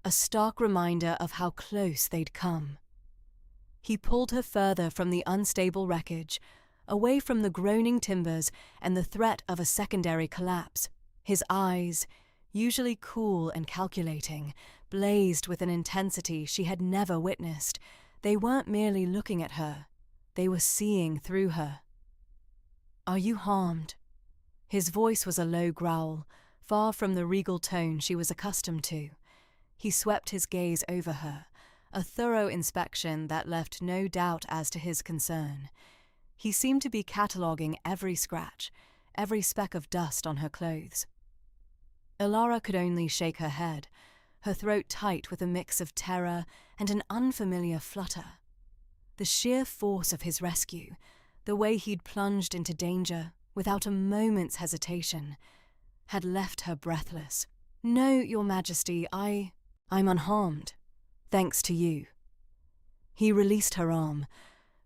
a stark reminder of how close they'd come. He pulled her further from the unstable wreckage, away from the groaning timbers and the threat of a secondary collapse. His eyes, usually cool and calculating, blazed with an intensity she had never witnessed. They weren't merely looking at her, they were seeing through her. "Are you harmed?" His voice was a low growl, far from the regal tone she was accustomed to. He swept his gaze over her, a thorough inspection that left no doubt as to his concern. He seemed to be cataloguing every scratch, every speck of dust on her clothes. Ilara could only shake her head, her throat tight with a mix of terror and an unfamiliar flutter. The sheer force of his rescue, the way he'd plunged into danger without a moment's hesitation, had left her breathless. "No, Your Majesty, I'm unharmed, thanks to you." He released her arm,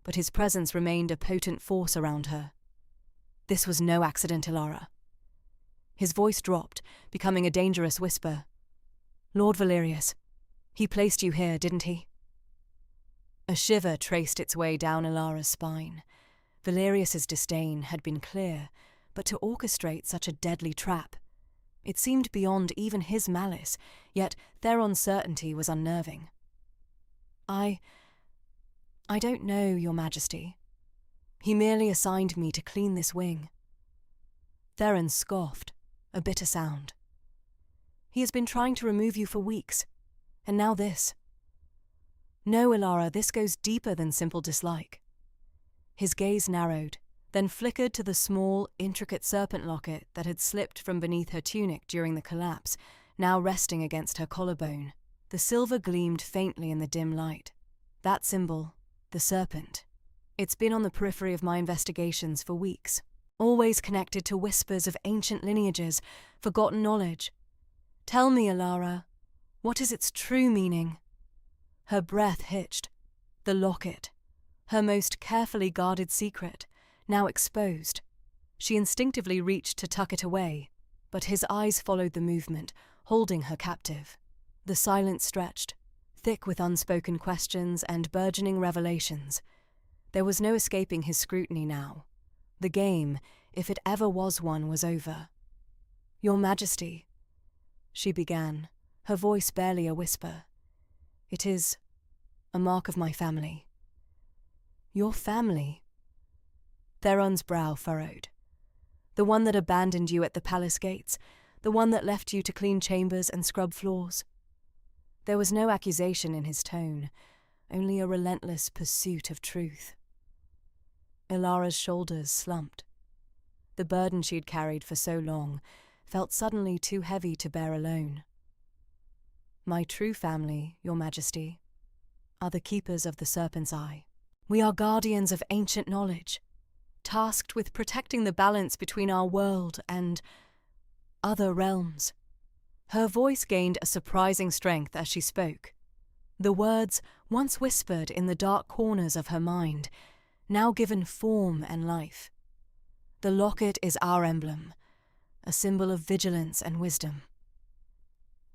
but his presence remained a potent force around her. "This was no accident, Ilara." His voice dropped, becoming a dangerous whisper. "Lord Valerius, he placed you here, didn't he?" A shiver traced its way down Ilara's spine. Valerius's disdain had been clear, but to orchestrate such a deadly trap, it seemed beyond even his malice, yet Theron's certainty was unnerving. I don't know, Your Majesty. He merely assigned me to clean this wing." Theron scoffed, a bitter sound. "He has been trying to remove you for weeks, and now this." "No, Ilara, this goes deeper than simple dislike." His gaze narrowed, then flickered to the small, intricate serpent locket that had slipped from beneath her tunic during the collapse, now resting against her collarbone. The silver gleamed faintly in the dim light. That symbol, the serpent. It's been on the periphery of my investigations for weeks, always connected to whispers of ancient lineages, forgotten knowledge. Tell me, Ilara, what is its true meaning? Her breath hitched. The locket, her most carefully guarded secret, now exposed. She instinctively reached to tuck it away, but his eyes followed the movement, holding her captive. The silence stretched, thick with unspoken questions and burgeoning revelations. There was no escaping his scrutiny now. The game, if it ever was one, was over. "Your Majesty," she began, her voice barely a whisper. "It is a mark of my family." "Your family?" Theron's brow furrowed. "The one that abandoned you at the palace gates, the one that left you to clean chambers and scrub floors?" There was no accusation in his tone, only a relentless pursuit of truth. Ilara's shoulders slumped. The burden she'd carried for so long felt suddenly too heavy to bear alone. "My true family, Your Majesty, are the keepers of the Serpent's Eye. We are guardians of ancient knowledge, tasked with protecting the balance between our world and other realms." Her voice gained a surprising strength as she spoke. The words, once whispered in the dark corners of her mind, now given form and life. The locket is our emblem, a symbol of vigilance and wisdom."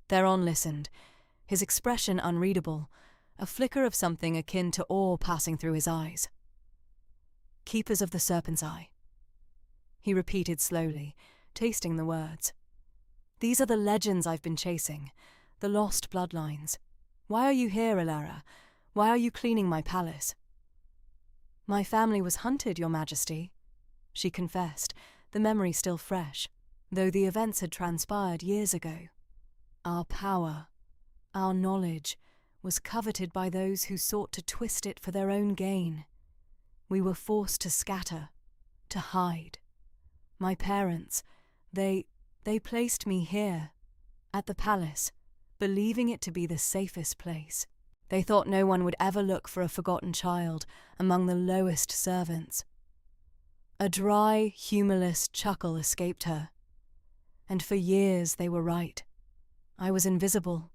Theron listened, his expression unreadable, a flicker of something akin to awe passing through his eyes. "Keepers of the Serpent's Eye," he repeated slowly, tasting the words. "These are the legends I've been chasing, the lost bloodlines. Why are you here, Elara? Why are you cleaning my palace?" "My family was hunted, Your Majesty," she confessed, the memory still fresh, though the events had transpired years ago. "Our power, our knowledge, was coveted by those who sought to twist it for their own gain. We were forced to scatter, to hide. My parents, they placed me here, at the palace, believing it to be the safest place. They thought no one would ever look for a forgotten child among the lowest servants." A dry, humorless chuckle escaped her. "And for years they were right. I was invisible."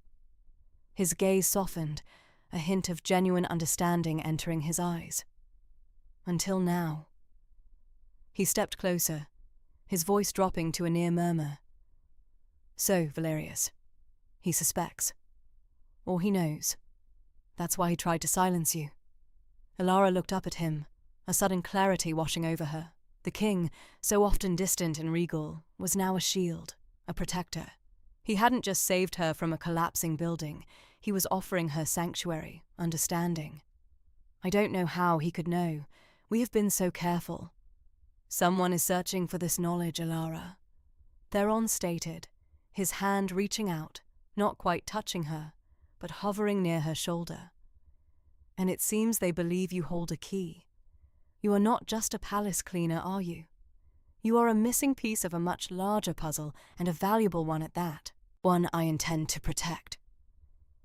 His gaze softened, a hint of genuine understanding entering his eyes. "Until now." He stepped closer, his voice dropping to a near murmur. "So, Valerius, he suspects. Or he knows. That's why he tried to silence you." Elara looked up at him, a sudden clarity washing over her. The king, so often distant and regal, was now a shield, a protector. He hadn't just saved her from a collapsing building, he was offering her sanctuary, understanding. "I don't know how he could know. We have been so careful." "Someone is searching for this knowledge, Elara," Theron stated, his hand reaching out, not quite touching her, but hovering near her shoulder. "And it seems they believe you hold a key. You are not just a palace cleaner, are you? You are a missing piece of a much larger puzzle, and a valuable one at that. One I intend to protect."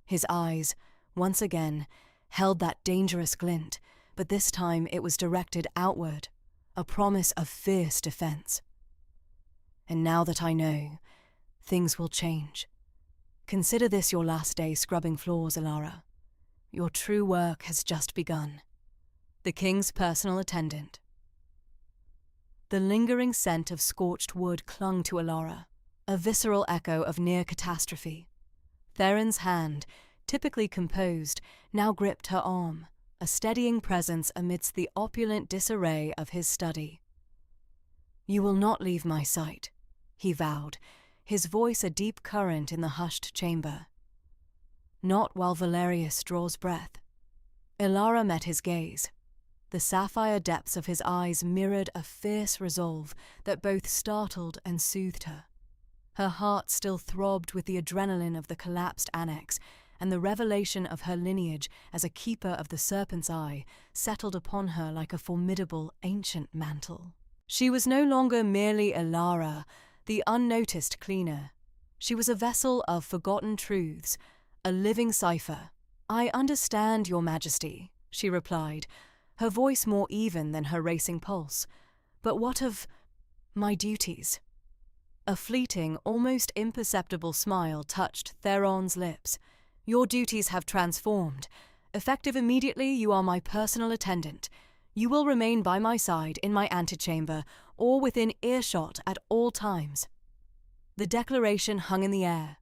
His eyes, once again, held that dangerous glint, but this time it was directed outward, a promise of fierce defense. "And now that I know, things will change. Consider this your last day scrubbing floors, Elara. Your true work has just begun." The king's personal attendant. The lingering scent of scorched wood clung to Elara, a visceral echo of near catastrophe. Theron's hand, typically composed, now gripped her arm, a steadying presence amidst the opulent disarray of his study. "You will not leave my sight," he vowed, his voice a deep current in the hushed chamber. "Not while Valerius draws breath." Elara met his gaze. The sapphire depths of his eyes mirrored a fierce resolve that both startled and soothed her. Her heart still throbbed with the adrenaline of the collapsed annex, and the revelation of her lineage as a keeper of the Serpent's Eye settled upon her like a formidable ancient mantle. She was no longer merely Elara, the unnoticed cleaner. She was a vessel of forgotten truths, a living cipher. "I understand, Your Majesty," she replied, her voice more even than her racing pulse. "But what of my duties?" A fleeting, almost imperceptible smile touched Theron's lips. "Your duties have transformed. Effective immediately, you are my personal attendant. You will remain by my side in my antechamber or within earshot at all times." The declaration hung in the air,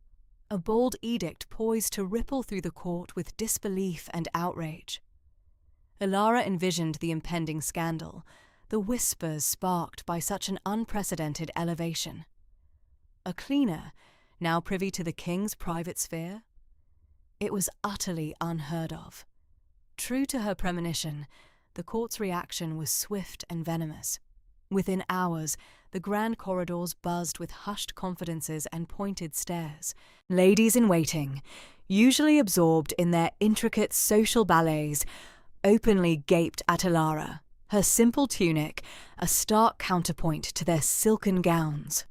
a bold edict poised to ripple through the court with disbelief and outrage. Elara envisioned the impending scandal, the whispers sparked by such an unprecedented elevation. A cleaner, now privy to the king's private sphere? It was utterly unheard of. True to her premonition, the court's reaction was swift and venomous. Within hours, the grand corridors buzzed with hushed confidences and pointed stares. Ladies-in-waiting, usually absorbed in their intricate social ballets, openly gaped at Elara, her simple tunic a stark counterpoint to their silken gowns.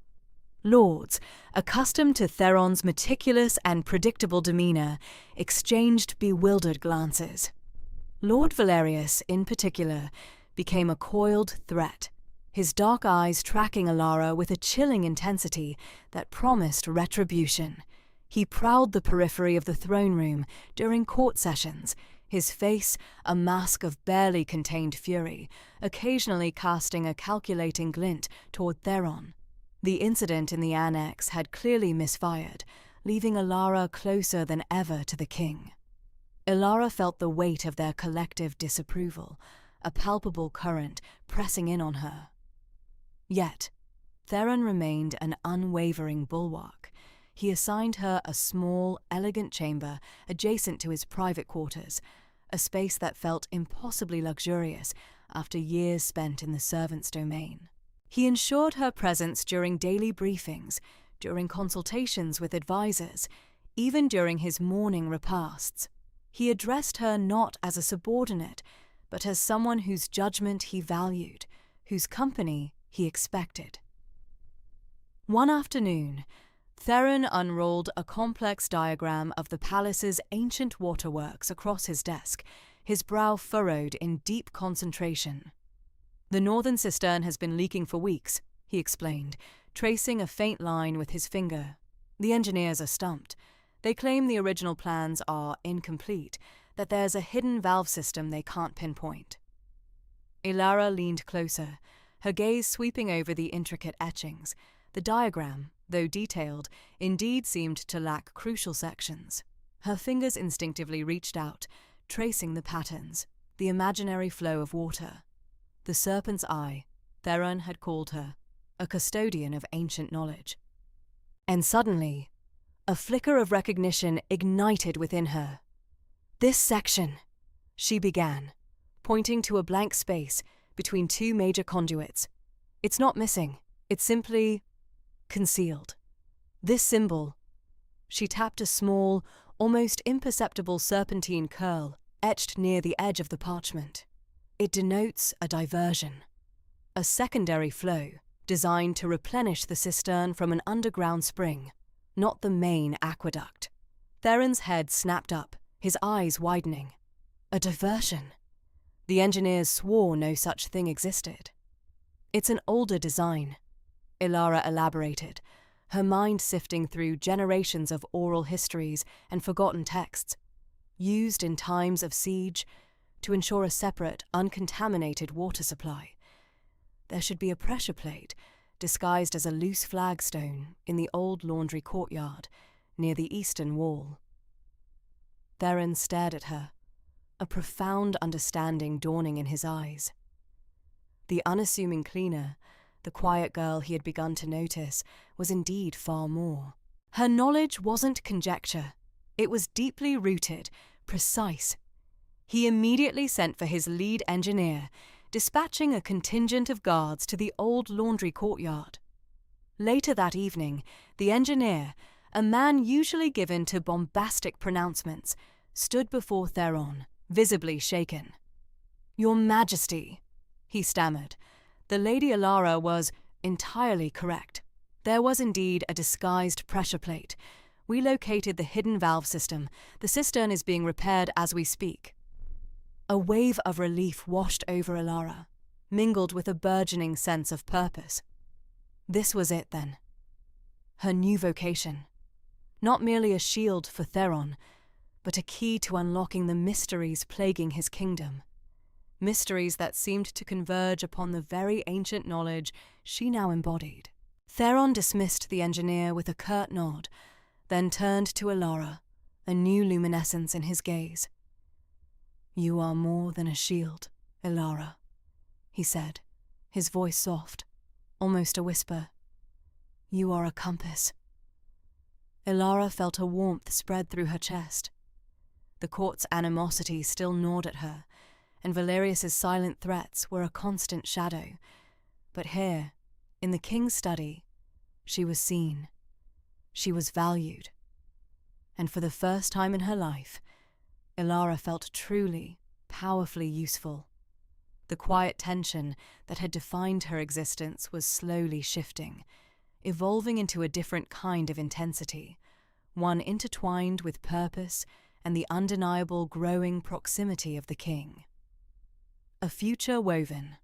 Lords, accustomed to Theron's meticulous and predictable demeanour, exchanged bewildered glances. Lord Valerius, in particular, became a coiled threat, his dark eyes tracking Elara with a chilling intensity that promised retribution. He prowled the periphery of the throne room during court sessions, his face a mask of barely contained fury, occasionally casting a calculating glint toward Theron. The incident in the annex had clearly misfired, leaving Alara closer than ever to the king. Alara felt the weight of their collective disapproval, a palpable current pressing in on her. Yet, Theron remained an unwavering bulwark. He assigned her a small, elegant chamber adjacent to his private quarters, a space that felt impossibly luxurious after years spent in the servants' domain. He ensured her presence during daily briefings, during consultations with advisors, even during his morning repasts. He addressed her not as a subordinate, but as someone whose judgment he valued, whose company he expected. One afternoon, Theron unrolled a complex diagram of the palace's ancient waterworks across his desk, his brow furrowed in deep concentration. "The northern cistern has been leaking for weeks," he explained, tracing a faint line with his finger. "The engineers are stumped. They claim the original plans are incomplete, that there's a hidden valve system they can't pinpoint." Alara leaned closer, her gaze sweeping over the intricate etchings. The diagram, though detailed, indeed seemed to lack crucial sections. Her fingers instinctively reached out, tracing the patterns, the imaginary flow of water. The Serpent's Eye, Theron had called her, a custodian of ancient knowledge. And suddenly, a flicker of recognition ignited within her. "This section," she began, pointing to a blank space between two major conduits. "It's not missing, it's simply concealed. This symbol," she tapped a small, almost imperceptible serpentine curl etched near the edge of the parchment. "It denotes a diversion, a secondary flow designed to replenish the cistern from an underground spring, not the main aqueduct." Theron's head snapped up, his eyes widening. A diversion? The engineers swore no such thing existed. "It's an older design," Alara elaborated, her mind sifting through generations of oral histories and forgotten texts, used in times of siege to ensure a separate, uncontaminated water supply. There should be a pressure plate, disguised as a loose flagstone, in the old laundry courtyard, near the eastern wall. Theron stared at her, a profound understanding dawning in his eyes. The unassuming cleaner, the quiet girl he had begun to notice, was indeed far more. Her knowledge wasn't conjecture. It was deeply rooted, precise. He immediately sent for his lead engineer, dispatching a contingent of guards to the old laundry courtyard. Later that evening, the engineer, a man usually given to bombastic pronouncements, stood before Theron, visibly shaken. "Your Majesty," he stammered. The Lady Alara was entirely correct. There was indeed a disguised pressure plate. We located the hidden valve system. The cistern is being repaired as we speak. A wave of relief washed over Alara, mingled with a burgeoning sense of purpose. This was it, then. Her new vocation. Not merely a shield for Theron, but a key to unlocking the mysteries plaguing his kingdom. Mysteries that seemed to converge upon the very ancient knowledge she now embodied. Theron dismissed the engineer with a curt nod, then turned to Alara, a new luminescence in his gaze. "You are more than a shield, Alara," he said, his voice soft, almost a whisper. "You are a compass." Alara felt a warmth spread through her chest. The court's animosity still gnawed at her, and Valerius's silent threats were a constant shadow. But here, in the king's study, she was seen. She was valued. And for the first time in her life, Alara felt truly, powerfully useful. The quiet tension that had defined her existence was slowly shifting, evolving into a different kind of intensity, one intertwined with purpose and the undeniable growing proximity of the king. A future woven.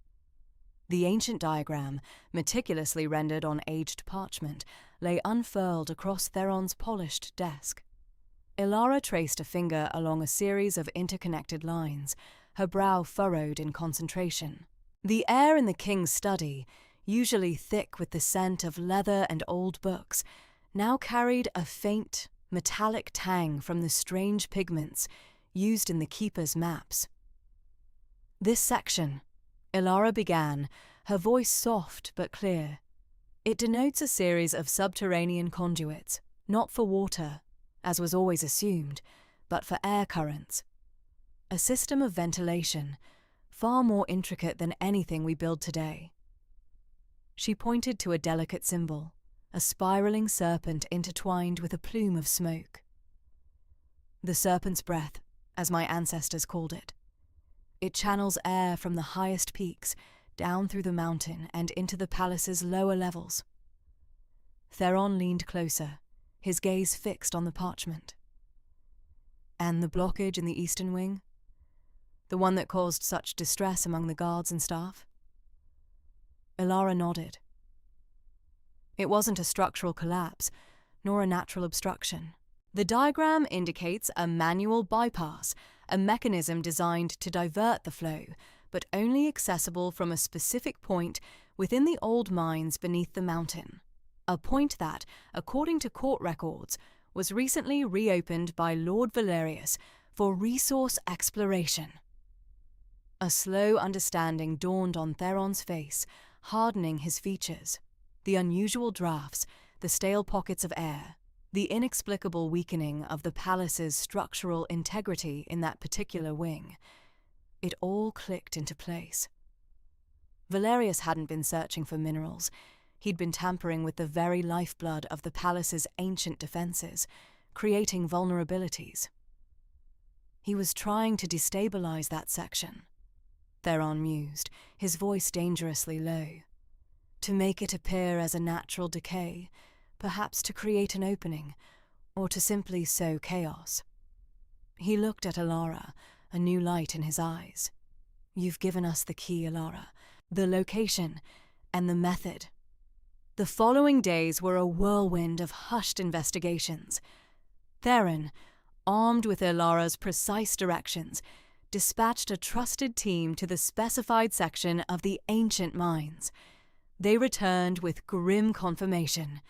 The ancient diagram, meticulously rendered on aged parchment, lay unfurled across Theron's polished desk. Ilara traced a finger along a series of interconnected lines, her brow furrowed in concentration. The air in the king's study, usually thick with the scent of leather and old books, now carried a faint, metallic tang from the strange pigments used in the keeper's maps. "This section," Ilara began, her voice soft but clear. "It denotes a series of subterranean conduits, not for water, as was always assumed, but for air currents. A system of ventilation, far more intricate than anything we build today." She pointed to a delicate symbol, a spiraling serpent intertwined with a plume of smoke. "The serpent's breath, as my ancestors called it. It channels air from the highest peaks, down through the mountain and into the palace's lower levels." Theron leaned closer, his gaze fixed on the parchment. "And the blockage in the eastern wing? The one that caused such distress among the guards and staff?" Ilara nodded. "It wasn't a structural collapse, nor a natural obstruction. The diagram indicates a manual bypass, a mechanism designed to divert the flow, but only accessible from a specific point within the old mines beneath the mountain. A point that, according to court records, was recently reopened by Lord Valerius for resource exploration." A slow understanding dawned on Theron's face, hardening his features. The unusual drafts, the stale pockets of air, the inexplicable weakening of the palace's structural integrity in that particular wing. It all clicked into place. Valerius hadn't been searching for minerals. He'd been tampering with the very lifeblood of the palace's ancient defenses, creating vulnerabilities. He was trying to destabilize that section, Theron mused, his voice dangerously low. To make it appear as a natural decay, perhaps to create an opening, or to simply sow chaos. He looked at Ilara, a new light in his eyes. "You've given us the key, Ilara, the location, and the method." The following days were a whirlwind of hushed investigations. Theron, armed with Ilara's precise directions, dispatched a trusted team to the specified section of the ancient mines. They returned with grim confirmation.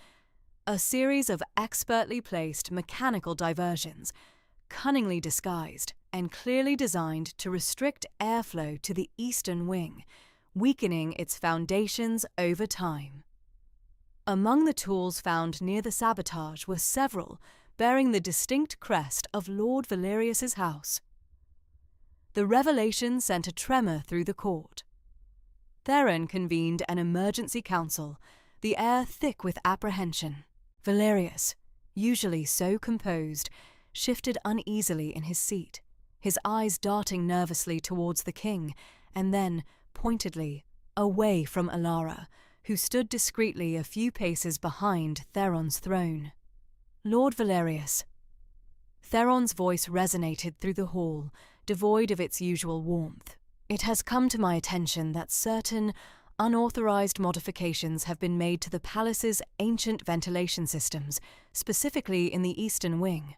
A series of expertly placed mechanical diversions, cunningly disguised and clearly designed to restrict airflow to the eastern wing, weakening its foundations over time. Among the tools found near the sabotage were several bearing the distinct crest of Lord Valerius's house. The revelation sent a tremor through the court. Theron convened an emergency council, the air thick with apprehension. Valerius, usually so composed, shifted uneasily in his seat, his eyes darting nervously towards the king, and then, pointedly, away from Ilara, who stood discreetly a few paces behind Theron's throne. "Lord Valerius." Theron's voice resonated through the hall, devoid of its usual warmth. "It has come to my attention that certain unauthorized modifications have been made to the palace's ancient ventilation systems, specifically in the eastern wing."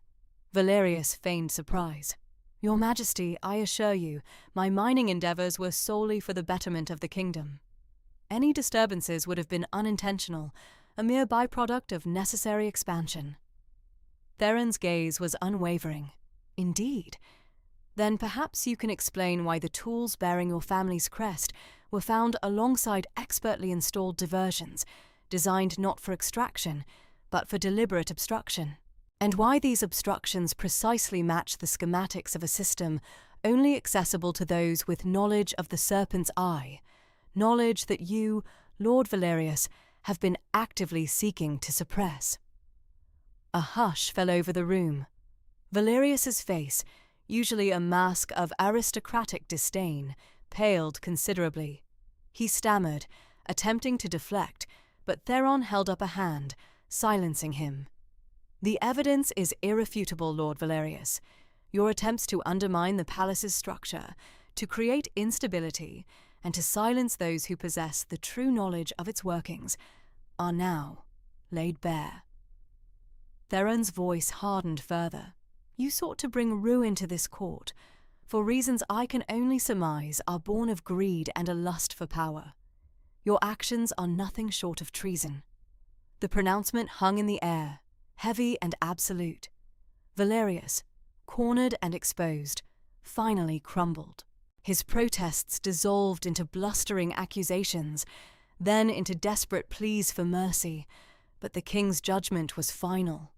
Valerius feigned surprise. "Your Majesty, I assure you, my mining endeavors were solely for the betterment of the kingdom. Any disturbances would have been unintentional, a mere byproduct of necessary expansion." Theron's gaze was unwavering. "Indeed? Then perhaps you can explain why the tools bearing your family's crest were found alongside expertly installed diversions, designed not for extraction, but for deliberate obstruction, and why these obstructions precisely match the schematics of a system only accessible to those with knowledge of the Serpent's Eye, knowledge that you, Lord Valerius, have been actively seeking to suppress." A hush fell over the room. Valerius's face, usually a mask of aristocratic disdain, paled considerably. He stammered, attempting to deflect, but Theron held up a hand, silencing him. "The evidence is irrefutable, Lord Valerius. Your attempts to undermine the palace's structure, to create instability, and to silence those who possess the true knowledge of its workings, are now laid bare." Theron's voice hardened further. You sought to bring ruin to this court, for reasons I can only surmise are born of greed and a lust for power. Your actions are nothing short of treason." The pronouncement hung in the air, heavy and absolute. Valerius, cornered and exposed, finally crumbled. His protests dissolved into blustering accusations, then into desperate pleas for mercy, but the king's judgment was final.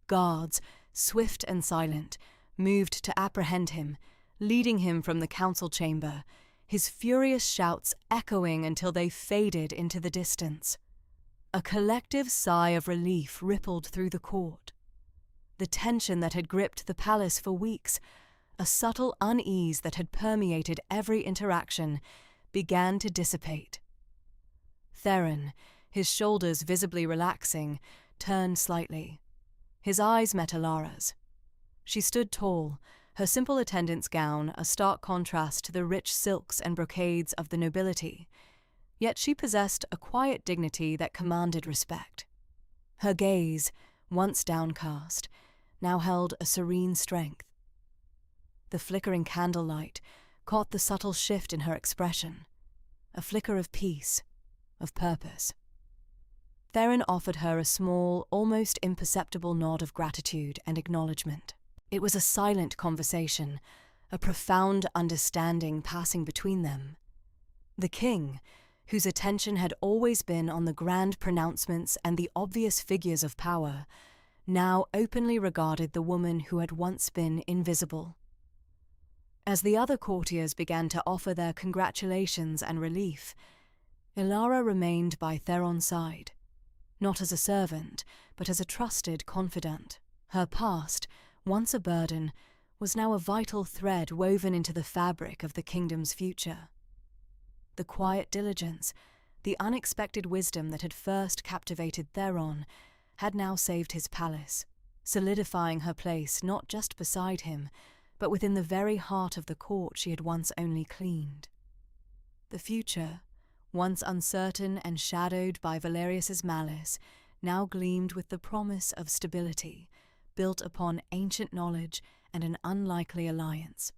Guards, swift and silent, moved to apprehend him, leading him from the council chamber, his furious shouts echoing until they faded into the distance. A collective sigh of relief rippled through the court. The tension that had gripped the palace for weeks, a subtle unease that had permeated every interaction, began to dissipate. Theron, his shoulders visibly relaxing, turned slightly. His eyes met Alara's. She stood tall, her simple attendant's gown a stark contrast to the rich silks and brocades of the nobility, yet she possessed a quiet dignity that commanded respect. Her gaze, once downcast, now held a serene strength. The flickering candlelight caught the subtle shift in her expression, a flicker of peace, of purpose. Theron offered her a small, almost imperceptible nod of gratitude and acknowledgement. It was a silent conversation, a profound understanding passing between them. The king, whose attention had always been on the grand pronouncements and the obvious figures of power, now openly regarded the woman who had once been invisible. As the other courtiers began to offer their congratulations and relief, Alara remained by Theron's side, not as a servant, but as a trusted confidant. Her past, once a burden, was now a vital thread woven into the fabric of the kingdom's future. The quiet diligence, the unexpected wisdom that had first captivated Theron, had now saved his palace, solidifying her place not just beside him, but within the very heart of the court she had once only cleaned. The future, once uncertain and shadowed by Valerius's malice, now gleamed with the promise of stability, built upon ancient knowledge and an unlikely alliance.